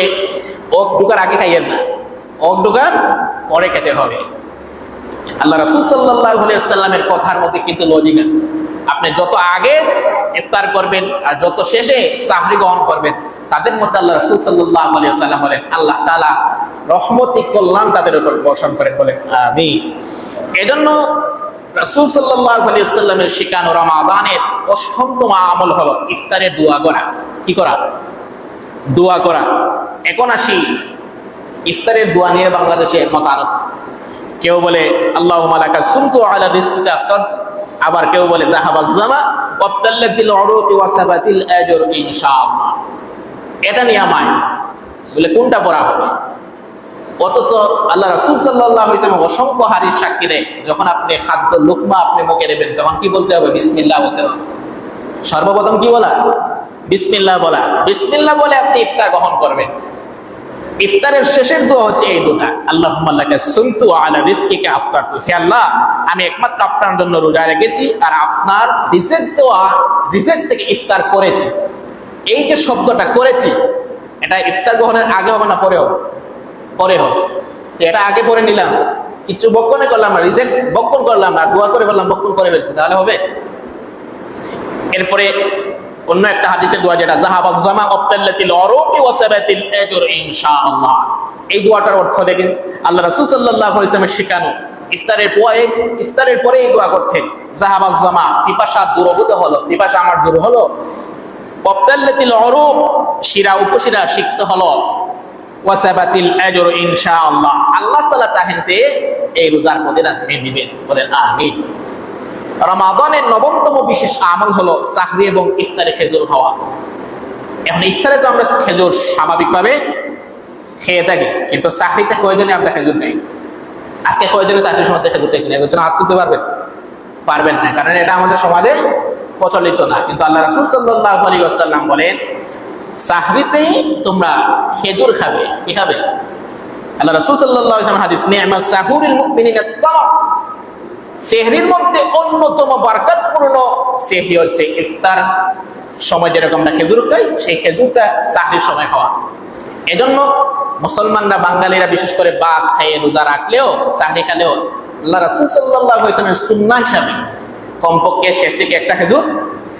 ওক ঢুকার আগে খাইয়েন না, ওক ঢুকার পরে খেতে হবে। আল্লাহ রাসূল সাল্লাল্লাহু আলাইহি ওয়াসাল্লামের কথার মধ্যে কিন্তু লজিক আছে। আপনি যত আগে ইফতার করবেন আর যত শেষে সাহরি গ্রহণ করবেন, তাদের মধ্যে আল্লাহ রাসূল সাল্লাল্লাহু আলাইহি ওয়াসাল্লাম বলেন, আল্লাহ তাআলা রহমতি কল্যাণ তাদের উপর বর্ষণ করেন। বলেন আমিন। এজন্য রাসূল সাল্লাল্লাহু আলাইহি ওয়াসাল্লামের শিখানো রমাদানের অষ্টমতম আমল হলো ইফতারের দোয়া করা। কি করা? দোয়া করা। এখন আসি ইফতারের দোয়া নিয়ে বাংলাদেশে মতানত। কেউ বলে আল্লাহুম্মা লাকা সুমতু আলা রিজকিকা আফতার, আবার কেউ বলে যাহাবাজ জামা ওয়াবতাল্লাতিল উরুকি ওয়া সাবাতিল আজর ইনশাআল্লাহ। এটা নিয়মায় বলে কোনটা পড়া হবে? অথচ আল্লাহ রাসূল সাল্লাল্লাহু আলাইহি ওয়াসাল্লাম অসংখ্য হাদিস সাক্ষী দেয়, যখন আপনি খাদ্য লুকমা আপনি মুখে নেবেন তখন কি বলতে হবে? বিসমিল্লাহ বলতে হবে। সর্বপ্রথম কি বলা? বিসমিল্লাহ বলা। বিসমিল্লাহ বলে আপনি ইফতার গ্রহণ করবেন। ইফতারের শেষের দোয়া হচ্ছে এই দোয়া, আল্লাহুম্মা লাকা সুমতু আলা রিজকিকা আফতারতু। হে আল্লাহ, আমি একমাত্র আপনার জন্য রোজা রেখেছি আর আপনার রিজেক থেকে ইফতার করেছি। এই যে শব্দটা করেছি, এটা ইফতার গ্রহণের আগে হবে না পরে হবে? পরে হবে। এটা আগে পরে নিলাম, কিছু বক্ষণে করলাম না, রিজেক বক্ষণ করলাম না, দোয়া করে বললাম বক্ষণ করে ফেলছি, তাহলে হবে? এরপরে অন্য একটা হাদিসের দোয়া যেটা যাহাবাজ জামা ওয়াবতাল্লাতিল উরুকি ওয়া সাবাতিল আজর ইনশাআল্লাহ। এই দোয়াটার অর্থ দেখেন, আল্লাহ রাসূল সাল্লাল্লাহু আলাইহি ওয়াসাল্লামের শিখানো ইফতারের পরে এই দোয়া করতেন, যাহাবাজ জামা, পিপাসা দূরভূত হলো, পিপাসা আমার দূর হলো। ওয়াবতাল্লাতিল উরুক, শিরা উপশিরা সিক্ত হলো। ওয়া সাবাতিল আজর ইনশাআল্লাহ, আল্লাহ তাআলা চাহেনতে এই রোজার প্রতিদান তিনি দিবেন। বলেন আমিন। রমাদানের নবমতম বিশেষ আমল হলো সাহরি এবং ইফতারে খেজুর খাওয়া। এখন ইফতারে তো আমরা খেজুর স্বাভাবিকভাবে খেয়ে থাকি, কিন্তু সাহরিতে কয়জনে আমরা খেজুর খাই? আজকে কয়জনে চাকরির সময় খেজুর খাইছেন? একজন হাত তুলতে পারবেন? পারবেন না, কারণ এটা আমাদের সমাজে প্রচলিত না। কিন্তু আল্লাহ রাসূল সাল্লাল্লাহু আলাইহি ওয়াসাল্লাম বলেন, সাহরিতেই তোমরা খেজুর খাবে। কি খাবে? আল্লাহ রাসূল সাল্লাল্লাহু আলাইহি ওয়াসাল্লাম হাদিস, নি'মাস সাহুরিল মুমিনিনা তামার। সেহরির মধ্যে অন্যতম বরকতপূর্ণ সেহরি হচ্ছে ইফতার সময় যেরকম আমরা খেজুর খাই, সেই খেজুরটা সাহরির সময় খাওয়া। এজন্য মুসলমানরা, বাঙালিরা বিশেষ করে ভাত খেয়ে রোজা রাখলেও, সাহরি খেলেও আল্লাহ রাসূল সাল্লাল্লাহু আলাইহি ওয়াসাল্লামের সুন্নাহ হিসাবে কমপক্ষে শেষ দিকে একটা খেজুর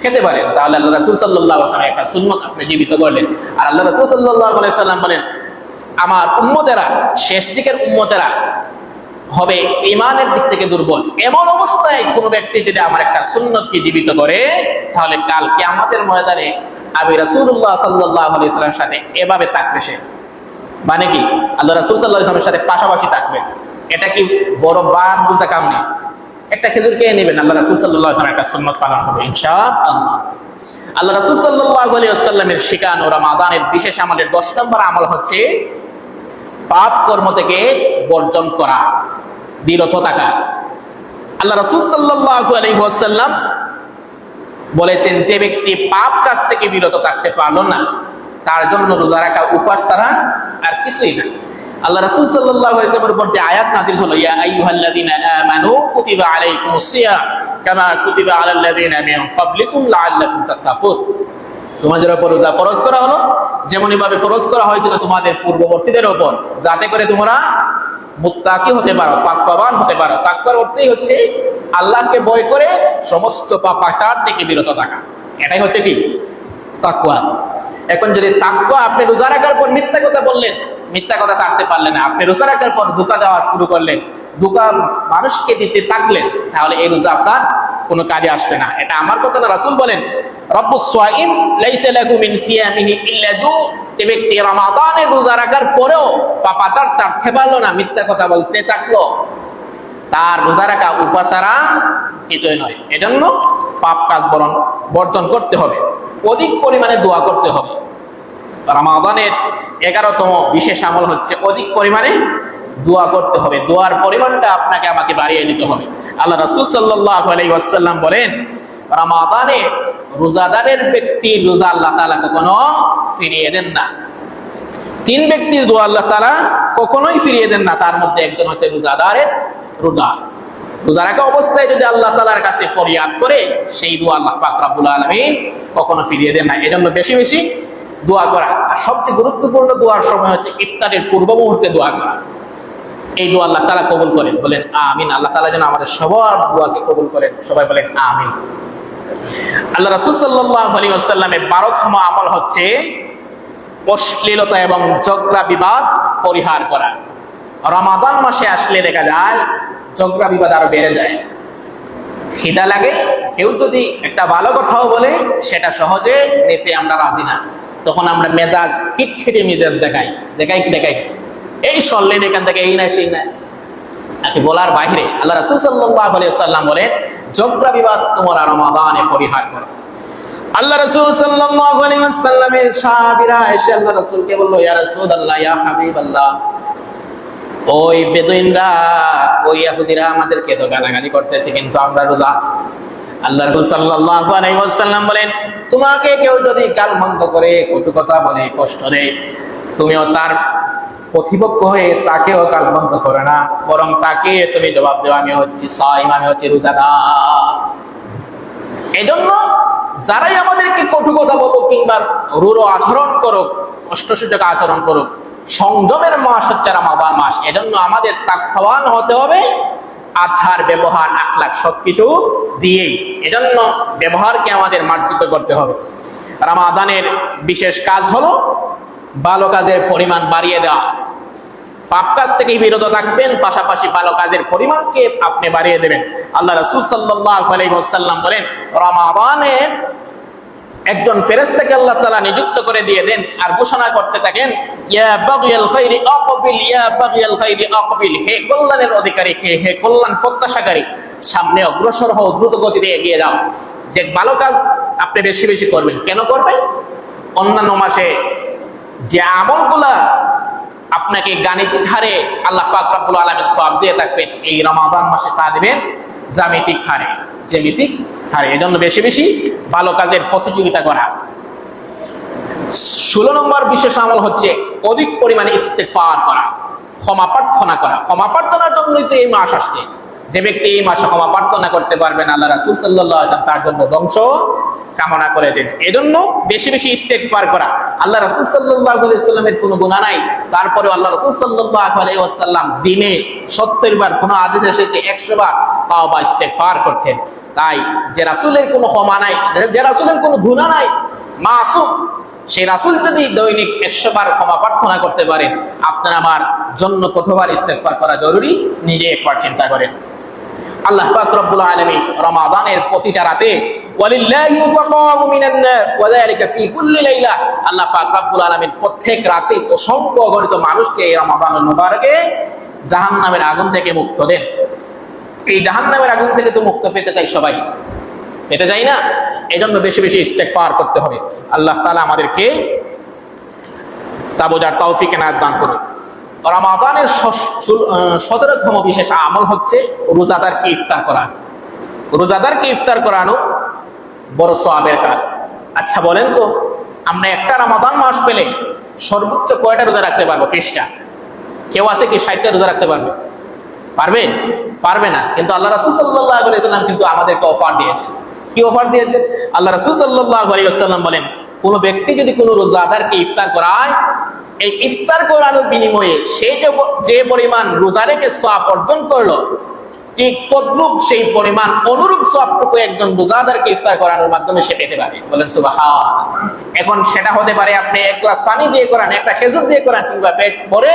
খেতে পারেন। তাহলে আল্লাহ রাসূল সাল্লাল্লাহু আলাইহি ওয়াসাল্লাম একটা সুন্নাত আপনি জীবিত করলেন। আর আল্লাহ রাসূল সাল্লাল্লাহু আলাইহি ওয়াসাল্লাম বলেন, আমার উম্মতেরা, শেষ দিকের উম্মতেরা হবে ঈমানের দিক থেকে দুর্বল। এমন অবস্থায় কোন ব্যক্তি যদি আমার একটা সুন্নতকে জীবিত করে, তাহলে কাল কিয়ামতের ময়দানে আমি রাসূলুল্লাহ সাল্লাল্লাহু আলাইহি ওয়াসাল্লামের সাথে এভাবে থাকবে সে। মানে কি? আল্লাহ রাসূল সাল্লাল্লাহু আলাইহি ওয়াসাল্লামের সাথে পাশাপাশি থাকবে। এটা কি বড় বাদ বুঝা কাম নেই? একটা খেজুর খেয়ে নেবেন, আল্লাহ রাসূল সাল্লাল্লাহু আলাইহি ওয়াসাল্লামের একটা সুন্নাত পালন হবে ইনশাআল্লাহ। আল্লাহ রাসূল সাল্লাল্লাহু আলাইহি ওয়াসাল্লামের শিখানো রমাদানের বিশেষ আমলের 10 নম্বর আমল হচ্ছে পাপ কর্ম থেকে বর্জন করা, বিরত থাকা। আল্লাহ রাসূল সাল্লাল্লাহু আলাইহি ওয়াসাল্লাম বলেছেন, যে ব্যক্তি পাপ কাজ থেকে বিরত থাকতে পারলো না, তার জন্য রোজা রাখা উপবাস ছাড়া আর কিছুই না। আল্লাহ রাসূল সাল্লাল্লাহু আলাইহি ওয়াসাল্লামের উপর যে আয়াত নাযিল হলো, ইয়া আইয়ুহাল্লাযীনা আমানু কুতিবা আলাইকুমুস সিয়াম কামা কুতিবা আলাল্লাযীনা মিন ক্বাবলিকুম লাআল্লাকুম তাত্তাকুন। তোমাদের উপর রোজা ফরজ করা হলো যেমনি ভাবে ফরজ করা হয়েছিল তোমাদের পূর্ববর্তীদের উপর, যাতে করে তোমরা মুত্তাকি হতে পারো, তাকওয়াবান হতে পারো। তাকওয়ার অর্থই হচ্ছে আল্লাহকে ভয় করে সমস্ত পাপাচার থেকে বিরত থাকা, এটাই হচ্ছে কি তাকওয়া। এখন যদি তাকওয়া, আপনি রোজা রাখার পর মিথ্যা কথা বললেন, মিথ্যা কথা ছাড়তে পারলেন না, আপনি রোজা রাখার পর ধোঁকা দেওয়া শুরু করলেন, ধোঁকা মানুষকে দিতে থাকলেন, তাহলে এই রোজা আপনার কোনো কাজে আসবে না। এটা আমার কথা না, রাসূল বলেন রব্বুস সাইম লাইসা লাহু মিন সিয়ামিহি ইল্লা জু, যে ব্যক্তি রমাদানে রোজা রাখার পরেও পাপাচার ছাড়তে পারলো না, মিথ্যা কথা বলতে থাকলো, তার রোজা রাখা উপাসারা কিছুই নয়। এজন্য পাপ কাজ বর্জন করতে হবে, অধিক পরিমাণে দোয়া করতে হবে। রমাদানের 11তম বিশেষ আমল হচ্ছে অধিক পরিমাণে দোয়া করতে হবে। দোয়ার পরিমাণটা আপনাকে আমাকে বাড়িয়ে দিতে হবে। আল্লাহ রাসূল সাল্লাল্লাহু আলাইহি ওয়াসাল্লাম বলেন, রমাদানে রোজাদারের ব্যক্তির রোজা আল্লাহ তাআলা কখনো ফিরিয়ে দেন না। 3 ব্যক্তির দোয়া আল্লাহ তাআলা কখনোই ফিরিয়ে দেন না, তার মধ্যে একজন হচ্ছে রোজাদারের রোজা। রোজা রাখা অবস্থায় যদি আল্লাহ তাআলার কাছে ফরিয়াদ করে, সেই দোয়া আল্লাহ পাক রব্বুল আলামিন কখনো ফিরিয়ে দেন না। এজন্য বেশি বেশি দোয়া করা। আর সবচেয়ে গুরুত্বপূর্ণ দোয়ার সময় হচ্ছে ইফতারের পূর্ব মুহূর্তে দোয়া করা। এই দোয়া আল্লাহ তাআলা কবুল করেন, বলেন আমিন। আল্লাহ তাআলা যেন আমাদের সবার দোয়াকে কবুল করেন, সবাই বলেন আমিন। আল্লাহ রাসূল সাল্লাল্লাহু আলাইহি ওয়াসাল্লামের 12তম আমল হচ্ছে অশ্লীলতা এবং ঝগড়া বিবাদ পরিহার করা। রমাদান মাসে আসলে দেখা যায় ঝগড়া বিবাদ আরো বেড়ে যায়। খিদা লাগে, কেউ যদি একটা ভালো কথাও বলে সেটা সহজে নিতে আমরা রাজি না, তখন আমরা মেজাজ খিটখিটে মেজাজ দেখাই এই সরলেন এখান থেকে, এই না সেই না, নাকি বলার বাইরে। আল্লাহ রাসূল সাল্লাল্লাহু আলাইহি ওয়াসাল্লাম বলেন ঝগড়া বিবাদ তোমরা রমাদানে পরিহার করো। আল্লাহ রাসূল সাল্লাল্লাহু আলাইহি ওয়াসাল্লামের সাহাবীরা এসে আল্লাহ রাসূলকে বলল, ইয়া রাসূলুল্লাহ, ইয়া হাবিবাল্লাহ, ওই বেদুইনরা, ওই ইহুদিরা আমাদেরকে তো গালাগালি করতেছে, কিন্তু আমরা রোজা। আল্লাহ রাসূল সাল্লাল্লাহু আলাইহি ওয়াসাল্লাম বলেন, তোমাকে কেউ যদি গালমন্দ করে, কটু কথা বলে, কষ্ট দেয়, তুমিও তার প্রতিপক্ষ হয়ে তাকেও গালমন্দ করে না, বরং তাকে তুমি জবাব দেও, আমি হচ্ছি সাইম, আমি হচ্ছি রোজাদার। এজন্য যারাই আমাদেরকে কটু কথা বলুক কিংবা রূঢ় আচরণ করুক, কষ্টসূচক আচরণ করুক, সংযমের মাস হচ্ছে রমাদান মাস। এজন্য আমাদের তাকওয়ান হতে হবে, আচার ব্যবহার আখলাক সবকিছু দিয়েই। এজন্য ব্যবহারকে আমাদের মার্জিত করতে হবে। রমাদানের বিশেষ কাজ হলো ভালো কাজের পরিমাণ বাড়িয়ে দেওয়া। পাপ কাজ থেকে বিরত থাকবেন, পাশাপাশি ভালো কাজের পরিমাণকে আপনি বাড়িয়ে দেবেন। আল্লাহ রাসূল সাল্লাল্লাহু আলাইহি ওয়াসাল্লাম বলেন, রমাদানে একজন ফেরেশতাকে আল্লাহ তাআলা নিযুক্ত করে দিয়ে দেন আর ঘোষণা করতে থাকেন, ইয়া বাগিয়াল খাইরি আকবিল, ইয়া বাগিয়াল খাইরি আকবিল, হে কল্যাণের অধিকারী, হে কল্যাণ প্রত্যাশাকারী, সামনে অগ্রসর হও, দ্রুত গতিতে এগিয়ে যাও। যে ভালো কাজ আপনি বেশি বেশি করবেন। কেন করবেন? অন্যান্য মাসে যে আমলগুলা আপনাকে গাণিতিক হারে আল্লাহ পাক রব্বুল আলামিন সওয়াব দিয়ে থাকবেন, এই রমাদান মাসে তা দিবেন জ্যামিতিক হারে। এজন্য বেশি বেশি ভালো কাজের প্রতিযোগিতা করা। 16 নম্বর বিশেষ আমল হচ্ছে অধিক পরিমাণে ইস্তেগফার করা, ক্ষমা প্রার্থনা করা। ক্ষমা প্রার্থনার জন্যই তো এই মাস আসছে। যে ব্যক্তি এই মাসে ক্ষমা প্রার্থনা করতে পারবেন, আল্লাহ রাসূল সাল্লাল্লাহু আলাইহি ওয়াসাল্লাম তার জন্য ধ্বংস কামনা করেছেন। এজন্য বেশি বেশি ইস্তেগফার করা। আল্লাহ রাসূল সাল্লাল্লাহু আলাইহি ওয়াসাল্লামের কোনো গুনাহ নাই, তারপরে আল্লাহ রাসূল সাল্লাল্লাহু আলাইহি ওয়াসাল্লাম দিনে 70 বার, কোনো হাদিস এসেছে 100 বার তাওবা ইস্তেগফার করতেন। তাই যে রাসূলের কোনো ক্ষমা নাই, যে রাসূলের কোনো গুনাহ নাই, মাসুম, সেই রাসূল যদি দৈনিক 100 বার ক্ষমা প্রার্থনা করতে পারেন, আপনার আমার জন্য কতবার ইস্তেগফার করা জরুরি নিজে একবার চিন্তা করেন। আল্লাহ পাক রব্বুল আলামিন রমাদানের প্রতিটা রাতে ওয়ালিল্লাহি তাকাউ মিনান নার ওয়া যালিকা ফি কুল্লি লাইলা, আল্লাহ পাক রব্বুল আলামিন প্রত্যেক রাতে অসংখ্য অগণিত মানুষকে এই রমাদানুল মুবারকে জাহান্নামের আগুন থেকে মুক্ত দেন। এই জাহান্নামের আগুন থেকে তো মুক্ত পেতে চাই সবাই, পেতে চাই না? এজন্য বেশি বেশি ইস্তেগফার করতে হবে। আল্লাহ তাআলা আমাদেরকে তা বোঝার তৌফিক এনায়েত দান করুন। রমাদানের 17তম বিশেষ আমল হচ্ছে রোজাদারকে ইফতার করানো। রোজাদারকে ইফতার করানো বড় সওয়াবের কাজ। আচ্ছা বলেন তো, আমরা একটা রমাদান মাস পেলে সর্বোচ্চ কয়টা রোজা রাখতে পারবো? 30টা। কেউ আছে কি 60টা রোজা রাখতে পারবে? পারবে? পারবে না। কিন্তু আল্লাহ রাসূল সাল্লাল্লাহু আলাইহি ওয়াসাল্লাম কিন্তু আমাদেরকে অফার দিয়েছেন। কি অফার দিয়েছেন? আল্লাহ রাসূল সাল্লাল্লাহু আলাইহি ওয়াসাল্লাম বলেন, কোন ব্যক্তি যদি কোনো রোজাদারকে ইফতার করায়, এই ইফতার করানোর বিনিময়ে সে যে পরিমাণ রোজা রেখে সওয়াব অর্জন করলো, ঠিক তদ্রূপ সেই পরিমাণ অনুরূপ সওয়াবটুকু একজন রোজাদারকে ইফতার করানোর মাধ্যমে সে পেতে পারে। বলেন সুবহানাল্লাহ। এখন সেটা হতে পারে আপনি এক গ্লাস পানি দিয়ে করান, একটা খেজুর দিয়ে করান, কিংবা পেট ভরে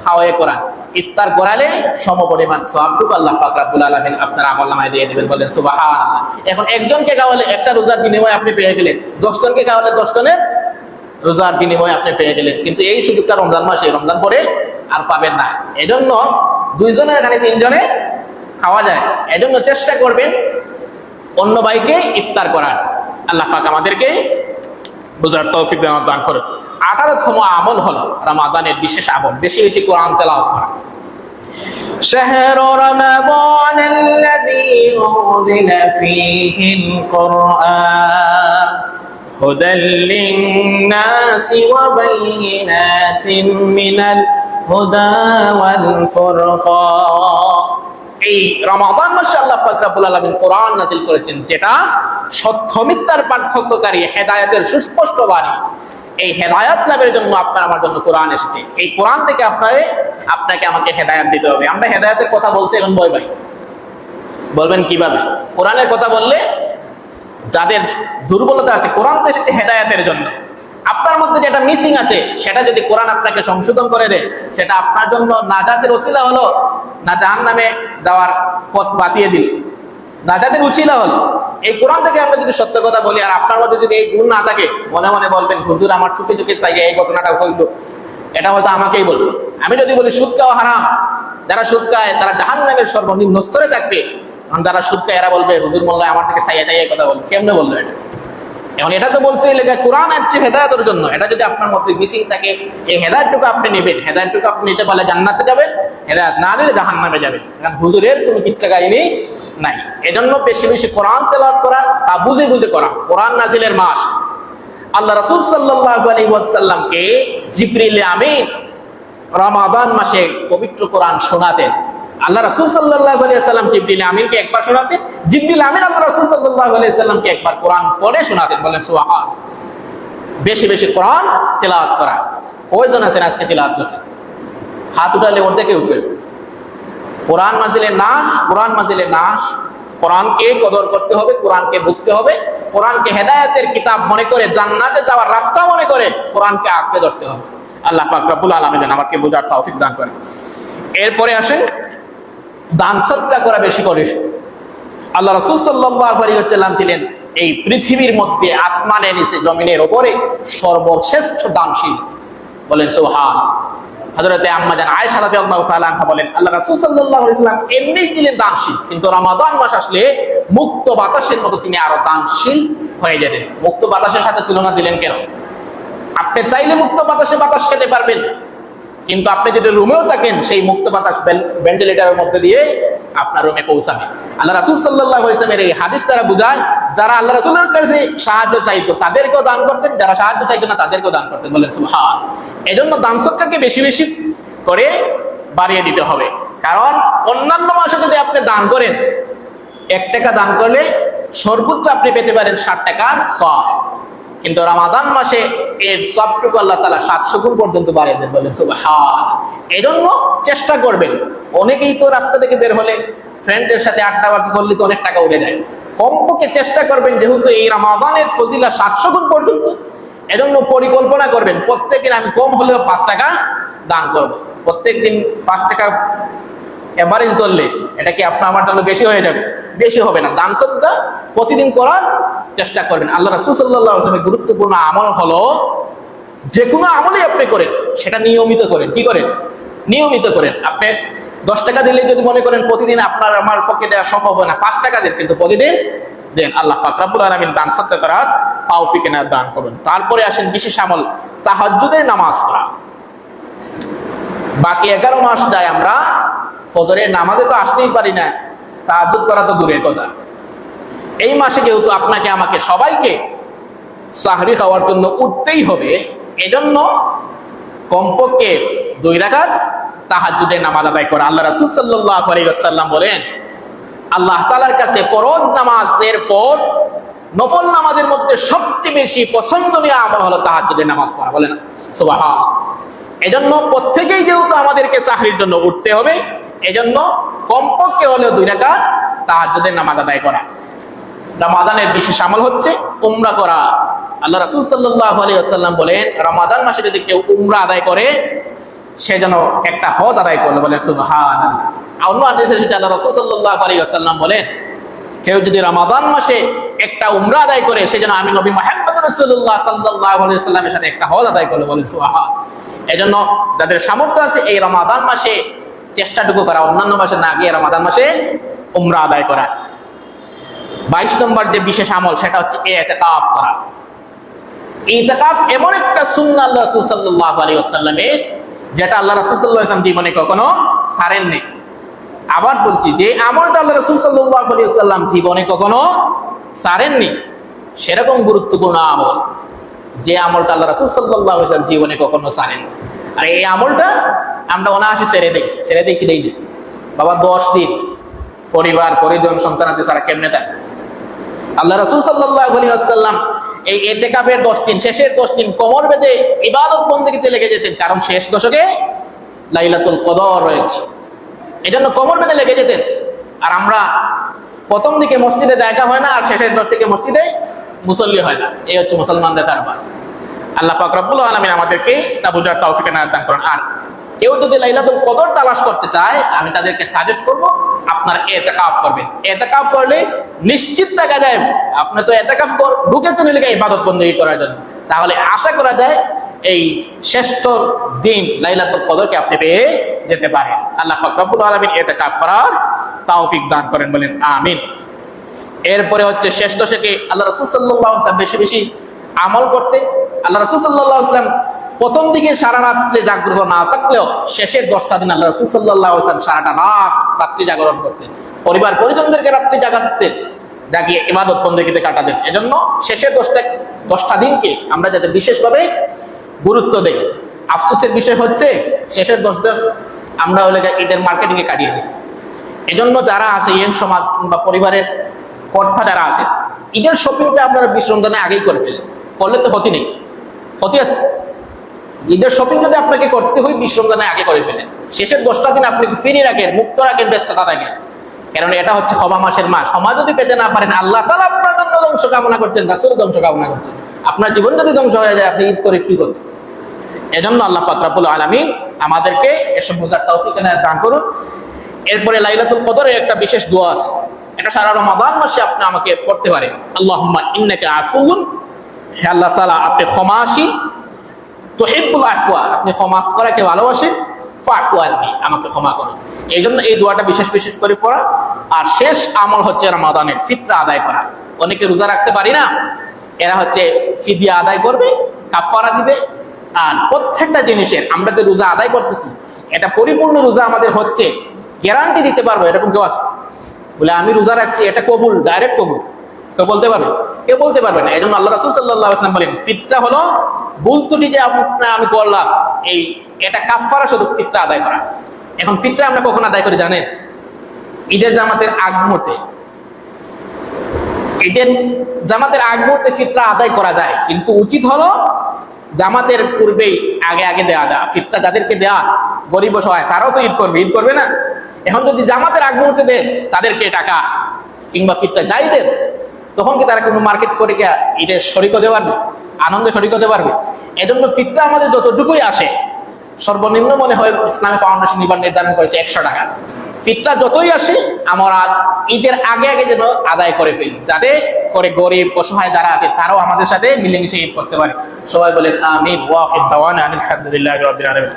খাওয়ায়ে করান। ইফতার করালে সমপরিমাণ সওয়াবটুকু আল্লাহ পাক রব্বুল আলামিন আপনার আমলনামায় দিয়ে দিবেন। বলেন সুবহানাল্লাহ। এখন একজনকে খাওয়ালে একটা রোজার বিনিময়ে আপনি পেয়ে গেলেন, 10 জনকে খাওয়ালে 10 জনের রোজার বিনিময়ে আপনি পেয়ে গেলেন। কিন্তু এই সুযোগটা রমজান মাসে, রমজান পরে আর পাবেন না। এজন্য 2 জনের এখানে 3 জনে খাওয়া যায়। এজন্য চেষ্টা করবেন অন্য ভাইকে ইফতার করার। আল্লাহ পাক আমাদেরকে বুঝার তৌফিক দান করুন। 18তম আমল হলো রমাদানের বিশেষ আমল, বেশি বেশি কোরআন তেলাওয়াত করা। شهر رمضان الذي أنزل فيه القرآن هدى للناس وبينات من الهدى والفرقان। এই রমাদান মাসে আল্লাহ পাক রব্বুল আলামিন কোরআন নাযিল করেছেন, যেটা সত্য মিথ্যার পার্থক্যকারী, হেদায়েতের সুস্পষ্ট বাণী। এই হেদায়েত লাভের জন্য আপনার আমার জন্য কোরআন এসেছে। এই কোরআন থেকে আপনাকে আমাকে হেদায়েত দিতে হবে। আমরা হেদায়েতের কথা বলতে এখন ভয় পাই। বলবেন কিভাবে? কোরআনের কথা বললে যাদের দুর্বলতা আছে, কোরআন তো এসেছে হেদায়েতের জন্য। আপনার মধ্যে যেটা মিসিং আছে সেটা যদি কোরআন আপনাকে সংশোধন করে দেয়, সেটা আপনার জন্য নাজাতের ওসিলা হলো, না জাহান্নামে যাওয়ার পথ বাতিয়ে দিল, নাজাতের উছিলা হলো। এই কোরআন থেকে আমরা যদি সত্য কথা বলি আর আপনার মধ্যে যদি এই গুণ না থাকে, মনে মনে বলবেন হুজুর আমার চোখে চোখে চাই এই ঘটনাটা হইল, এটা হয়তো আমাকেই বলছে। আমি যদি বলি সুদ খাওয়া হারাম, যারা সুদ খায় তারা জাহান্নামের সর্বনিম্ন স্তরে থাকবে, যারা সুদ খায় এরা বলবে হুজুর মোল্লা আমার থেকে চাইয়া চাইয়া কথা বল। কেমনে বললো এটা? এখন এটা তো বলছে কোরআন আছে হেদায়েতের জন্য। এটা যদি আপনার মধ্যে মিসিং থাকে, এই হেদায়েতটুকু আপনি নেবেন। হেদায়েতটুকু আপনি নিতে পারলে জান্নাতে যাবেন, হেদায়েত না নিলে জাহান্নামে যাবেন। কারণ হুজুরের কোনো কিচ্ছা কাহিনী নাই। এজন্য বেশি বেশি কোরআন তেলাওয়াত করা, তা বুঝে বুঝে করা। কোরআন নাজিলের মাস। আল্লাহ রাসূল সাল্লাল্লাহু আলাইহি ওয়াসাল্লামকে জিবরিল আমিন রমাদান মাসে পবিত্র কোরআন শোনাতেন। আল্লাহ রাসূল সাল্লাল্লাহু আলাইহি ওয়াসাল্লাম জিবরিল আমিনকে একবার শোনাতেন, জিবরিল আমিন আল্লাহ রাসূল সাল্লাল্লাহু আলাইহি ওয়াসাল্লামকে একবার কোরআন পড়ে শোনাতেন। বলেন সুবহানাল্লাহ। বেশি বেশি কোরআন তেলাওয়াত করা। কয়জন আছেন আজকে তেলাওয়াত করছেন? হাত উঠালে অর্ধেকে উঠবে। কোরআন নাজিলের নাশ, কোরআন নাজিলের নাশ। কোরআনকে কদর করতে হবে, কোরআনকে বুঝতে হবে, কোরআনকে হেদায়েতের কিতাব মনে করে, জান্নাতে যাওয়ার রাস্তা মনে করে কোরআনকে আঁকড়ে ধরতে হবে। আল্লাহ পাক রব্বুল আলামিন আমাকে বোঝার তৌফিক দান করেন। এরপরে আসেন দান সদকা করা বেশি করে। আল্লাহ রাসূল সাল্লাল্লাহু আলাইহি ওয়াসাল্লাম ছিলেন এই পৃথিবীর মধ্যে, আসমানের নিচে, জমিনের উপরে সর্বশ্রেষ্ঠ দানশীল। বলেন সুবহানাল্লাহ। হযরতে আম্মা জান আয়েশা রাদিয়াল্লাহু তাআলা আনহা বলেন, আল্লাহ রাসূল সাল্লাল্লাহু আলাইহি ওয়াসাল্লাম এমনিই ছিলেন দানশীল, কিন্তু রমাদান মাস আসলে মুক্ত বাতাসের মতো তিনি আরো দানশীল হয়ে যেতেন। মুক্ত বাতাসের সাথে তুলনা দিলেন কেন? আপনি চাইলে মুক্ত বাতাসে বাতাস খেতে পারবেন, কিন্তু আপনি যদি রুমেও থাকেন, সেই মুক্ত বাতাস ভেন্টিলেটরের মধ্যে দিয়ে আপনার রুমে পৌঁছাবে। আল্লাহ রাসূল সাল্লাল্লাহু আলাইহি ওয়াসাল্লামের এই হাদিস দ্বারা বোঝায়, যারা আল্লাহ রাসূলের কাছে সাহায্য চাইতো তাদেরকেও দান করতেন, যারা সাহায্য চাইতো না তাদেরকেও দান করতেন। বলেন সুবহান। এজন্য দান সদকাকে বেশি বেশি করে বাড়িয়ে দিতে হবে। কারণ অন্যান্য মাসে যদি আপনি দান করেন, 1 টাকা দান করলে সর্বোচ্চ আপনি পেতে পারেন 60 টাকার সওয়াব, কিন্তু রমাদান মাসে এর সবটুকু আল্লাহ তাআলা 700 গুণ পর্যন্ত বাড়িয়ে দেন। বলেন সুবহান। এজন্য চেষ্টা করবেন। অনেকেই তো রাস্তা থেকে বের হলে ফ্রেন্ডের সাথে আড্ডা বাকি করলে তো অনেক টাকা উড়ে যায়। কমপক্ষে চেষ্টা করবেন, যেহেতু এই রমাদানের ফজিলা 700 গুণ পর্যন্ত, এজন্য পরিকল্পনা করবেন প্রত্যেকদিন আমি কম হলেও 5 টাকা দান করব। প্রত্যেকদিন 5 টাকা এভারেজ ধরলে এটা কি আপনার আমার জন্য বেশি হয়ে যাবে? বেশি হবে না। দান সদকা প্রতিদিন করার চেষ্টা করবেন। আল্লাহ রাসূল সাল্লাল্লাহু আলাইহি ওয়াসাল্লামের গুরুত্বপূর্ণ আমল হলো, যে কোনো আমলই আপনি করেন সেটা নিয়মিত করেন। কি করেন? নিয়মিত করেন। আপনি 10 টাকা দিলে যদি মনে করেন প্রতিদিন আপনার আমার পক্ষে দেওয়া সম্ভব হয় না, 5 টাকা দেন, কিন্তু প্রতিদিন দেন। আল্লাহ পাক রব্বুল আলামিন দান সদকা করার তৌফিক এনায়েত দান করুন। তারপরে আসেন বিশেষ আমল, তাহাজ্জুদের নামাজ পড়া। বাকি 11 মাস যায় আমরা ফজরের নামাজে তো আসতেই পারি না, তাহাজ্জুদ করা তো দূরের কথা। এই মাসে যেহেতু আপনাকে আমাকে সবাইকে সাহরি খাওয়ার জন্য উঠতেই হবে, এজন্য কমপক্ষে 2 রাকাত তাহাজ্জুদের নামাজ আদায় করা। আল্লাহ রাসূল সাল্লাল্লাহু আলাইহি ওয়াসাল্লাম বলেন, আল্লাহ তাআলার কাছে ফরজ নামাজের পর নফল নামাজের মধ্যে সবচেয়ে বেশি পছন্দনীয় আমল হলো তাহাজ্জুদের নামাজ পড়া। বলেন সুবহানাল্লাহ। এজন্য প্রত্যেকেই যেহেতু আমাদেরকে সাহরির জন্য উঠতে হবে, এজন্য কমপক্ষে হলেও 2 রাকাত তাহাজ্জুদের নামাজ আদায় করা। রমাদানের বিশেষ আমল হচ্ছে উমরা করা। আল্লাহ রাসূল সাল্লাল্লাহু আলাইহি ওয়াসাল্লাম বলেন, রমাদান মাসে যদি কেউ উমরা আদায় করে সে যেন একটা হজ আদায় করলো। বলেন সুবহানাল্লাহ। অন্য হাদিসে সেটা আল্লাহ রাসূল সাল্লাল্লাহু আলাইহি ওয়াসাল্লাম বলেন, কেউ যদি রমাদান মাসে একটা উমরা আদায় করে সে যেন আমি নবী মুহাম্মদ রাসূলুল্লাহ সাল্লাল্লাহু আলাইহি ওয়াসাল্লামের সাথে একটা হজ আদায় করলো। বলেন সুবহানাল্লাহ। এজন্য যাদের সামর্থ্য আছে এই রমাদান মাসে চেষ্টাটুকু করা, অন্যান্য মাসে না গিয়ে রমাদান মাসে উমরা আদায় করা। 22 নম্বর যে বিশেষ আমল সেটা হচ্ছে ইতিকাফ করা। ইতিকাফ এমন একটা সুন্নাহ আল্লাহ রাসূল সাল্লাল্লাহু আলাইহি ওয়াসাল্লামের, যেটা আল্লাহ রাসূল সাল্লাল্লাহু আলাইহি ওয়াসাল্লাম জীবনে কখনো ছাড়েননি। আবার বলছি, যে আমলটা আল্লাহ রাসূল সাল্লাল্লাহু আলাইহি ওয়াসাল্লাম জীবনে কখনো ছাড়েননি সেরকম গুরুত্বপূর্ণ আমল, যে আমলটা আল্লাহ রাসূল সাল্লাল্লাহু আলাইহি ওয়াসাল্লাম জীবনে কখনো ছাড়েননি। আর এই আমলটা আমরা অনায়াসে ছেড়ে দেই কি দেই না? বাবা 10 দিন পরিবার পরিজন সন্তানাদের ছাড়া কেমনে থাকে? আল্লাহ রাসূল সাল্লাল্লাহু আলাইহি ওয়াসাল্লাম এই ইতিকাফের 10 দিন, শেষের 10 দিন কোমর বেঁধে ইবাদত বন্দেগীতে লেগে যেতেন, কারণ শেষ দশকে লাইলাতুল কদর রয়েছে। এজন্য কোমর বেঁধে লেগে যেতেন। আর আমরা প্রথম দিকে মসজিদে জায়গা হয় না, আর শেষের 10 থেকে মসজিদে মুসল্লি হয় না। এই হচ্ছে মুসলমানদের কারবার। আল্লাহ পাক রব্বুল আলামিন আমাদেরকে তা বুঝার তৌফিক এনায়েত দান করুন। আর কেউ যদি লাইলাতুল কদর তালাশ করতে চায়, আমি তাদেরকে সাজেস্ট করব আপনারা ইতিকাফ করবেন। ইতিকাফ করলে নিশ্চিত থাকা যায়, আপনি তো ইতিকাফ ঢুকেছেন এলাকায় ইবাদত বন্দেগী করার জন্য, তাহলে আশা করা যায় এই শ্রেষ্ঠ দিন লাইলাতুল কদরকে আপনি পেয়ে যেতে পারেন। আল্লাহ পাক রব্বুল আলামিন ইতিকাফ করার তৌফিক দান করেন, বলেন আমিন। এরপরে হচ্ছে শেষ দশকে আল্লাহ রাসূল সাল্লাল্লাহু আলাইহি ওয়াসাল্লাম বেশি বেশি আমল করতে। আল্লাহ রাসূল সাল্লাল্লাহু আলাইহি ওয়াসাল্লাম প্রথম দিকে সারা রাত্রে জাগ্রত না থাকলেও শেষের 10টা দিন আল্লাহ রাসূল সাল্লাল্লাহু আলাইহি ওয়াসাল্লাম সারাটা রাত রাত্রি জাগরণ করতেন, পরিবার পরিজনদেরকে রাত্রি জাগাতেন, জাগিয়ে ইবাদত বন্দেগীতে কাটাতেন। এজন্য শেষের 10টা দিনকে আমরা যাতে বিশেষভাবে গুরুত্ব দেই। আফসোসের বিষয় হচ্ছে শেষের 10 দিন আমরা ঈদের মার্কেটিং এ কাটিয়ে দিই। এজন্য যারা আছে ইয়ং সমাজ বা পরিবারের কর্তা যারা আছে, ঈদের শপিংটা আপনারা 20 রমজানের আগেই করে ফেলেন, করলে তো ক্ষতি নেই। ক্ষতি আছে? ঈদের শপিং যদি আপনাকে করতে হয় 20 রমজানের আগে করে ফেলেন। শেষের 10টা দিন আপনি ফ্রি রাখেন, মুক্ত রাখেন, ব্যস্ততা থাকেন, কারণ এটা হচ্ছে ক্ষমা মাসের মাস। ক্ষমা যদি পেতে না পারেন, আল্লাহ তাআলা আপনার জন্য ধ্বংস কামনা করছেন, রাসূলের ধ্বংস কামনা করছেন। আপনার জীবন যদি ধ্বংস হয়ে যায়, আপনি ঈদ করে কি করবেন? এজন্য আল্লাহ পাক রব্বুল আলামিন আমাদেরকে এসব বোঝার তৌফিক এনায়েত দান করুন। এরপরে লাইলাতুল কদরের একটা বিশেষ দোয়া আছে, এটা সারা রমাদান মাসে আপনি আমাকে পড়তে পারেন। আল্লাহুম্মা ইন্নাকা আফুউন, হে আল্লাহ তাআলা আপনি ক্ষমাশীল, তুহিব্বুল আফওয়া, আপনি ক্ষমা করাকে ভালোবাসেন, ফাফু আননি, আমাকে ক্ষমা করুন। এই জন্য এই দোয়াটা বিশেষ বিশেষ করে পড়া। আর শেষ আমল হচ্ছে রমাদানের ফিতরা আদায় করা। অনেকে রোজা রাখতে পারি না, এরা হচ্ছে ফিদিয়া আদায় করবে, কাফারা দিবে। আর প্রত্যেকটা জিনিসের আমরা যে রোজা আদায় করতেছি, এটা পরিপূর্ণ রোজা আমাদের হচ্ছে, গ্যারান্টি দিতে পারবো এরকম কেউ আছে? বলে আমি রোজা রাখছি এটা কবুল, ডাইরেক্ট কবুল, কেউ বলতে পারবে? কেউ বলতে পারবে না। এই জন্য আল্লাহ রাসূল সাল্লাল্লাহু আলাইহি ওয়াসাল্লাম বলেন, ফিতরা হলো ভুল ত্রুটি যে আমি করলাম, এটা কাফারা শুধু ফিতরা আদায় করা। এখন ফিতরা আমরা কখন আদায় করি জানেন? ঈদের জামাতের আগ মুহূর্তে। ঈদের জামাতের আগ মুহূর্তে ফিতরা আদায় করা যায়, কিন্তু উচিত হলো জামাতের পূর্বেই আগে আগে দেওয়া যায়। ফিতরা যাদেরকে দেওয়া গরিব অসহায়, তারাও তো ঈদ করবে না? এখন যদি জামাতের আগ মুহূর্তে দেন তাদেরকে টাকা কিংবা ফিতরা যাই দেন, তখন কি তারা কোনো মার্কেট করে গিয়ে ঈদের শরিক হতে পারবে, আনন্দে শরিক হতে পারবে? এজন্য ফিতরা আমাদের যতটুকুই আসে, সর্বনিম্ন মনে হয় ইসলামী ফাউন্ডেশন এবার নির্ধারণ করেছে 100 টাকা। ফিতরা যতই আসে আমরা ঈদের আগে আগে যেন আদায় করে ফেলি, যাতে করে গরিব অসহায় যারা আছে তারাও আমাদের সাথে মিলেমিশে ঈদ করতে পারে। সবাই বলেন আমিন। ওয়া আখির দাওয়ানা আলহামদুলিল্লাহি রাব্বিল আলামিন।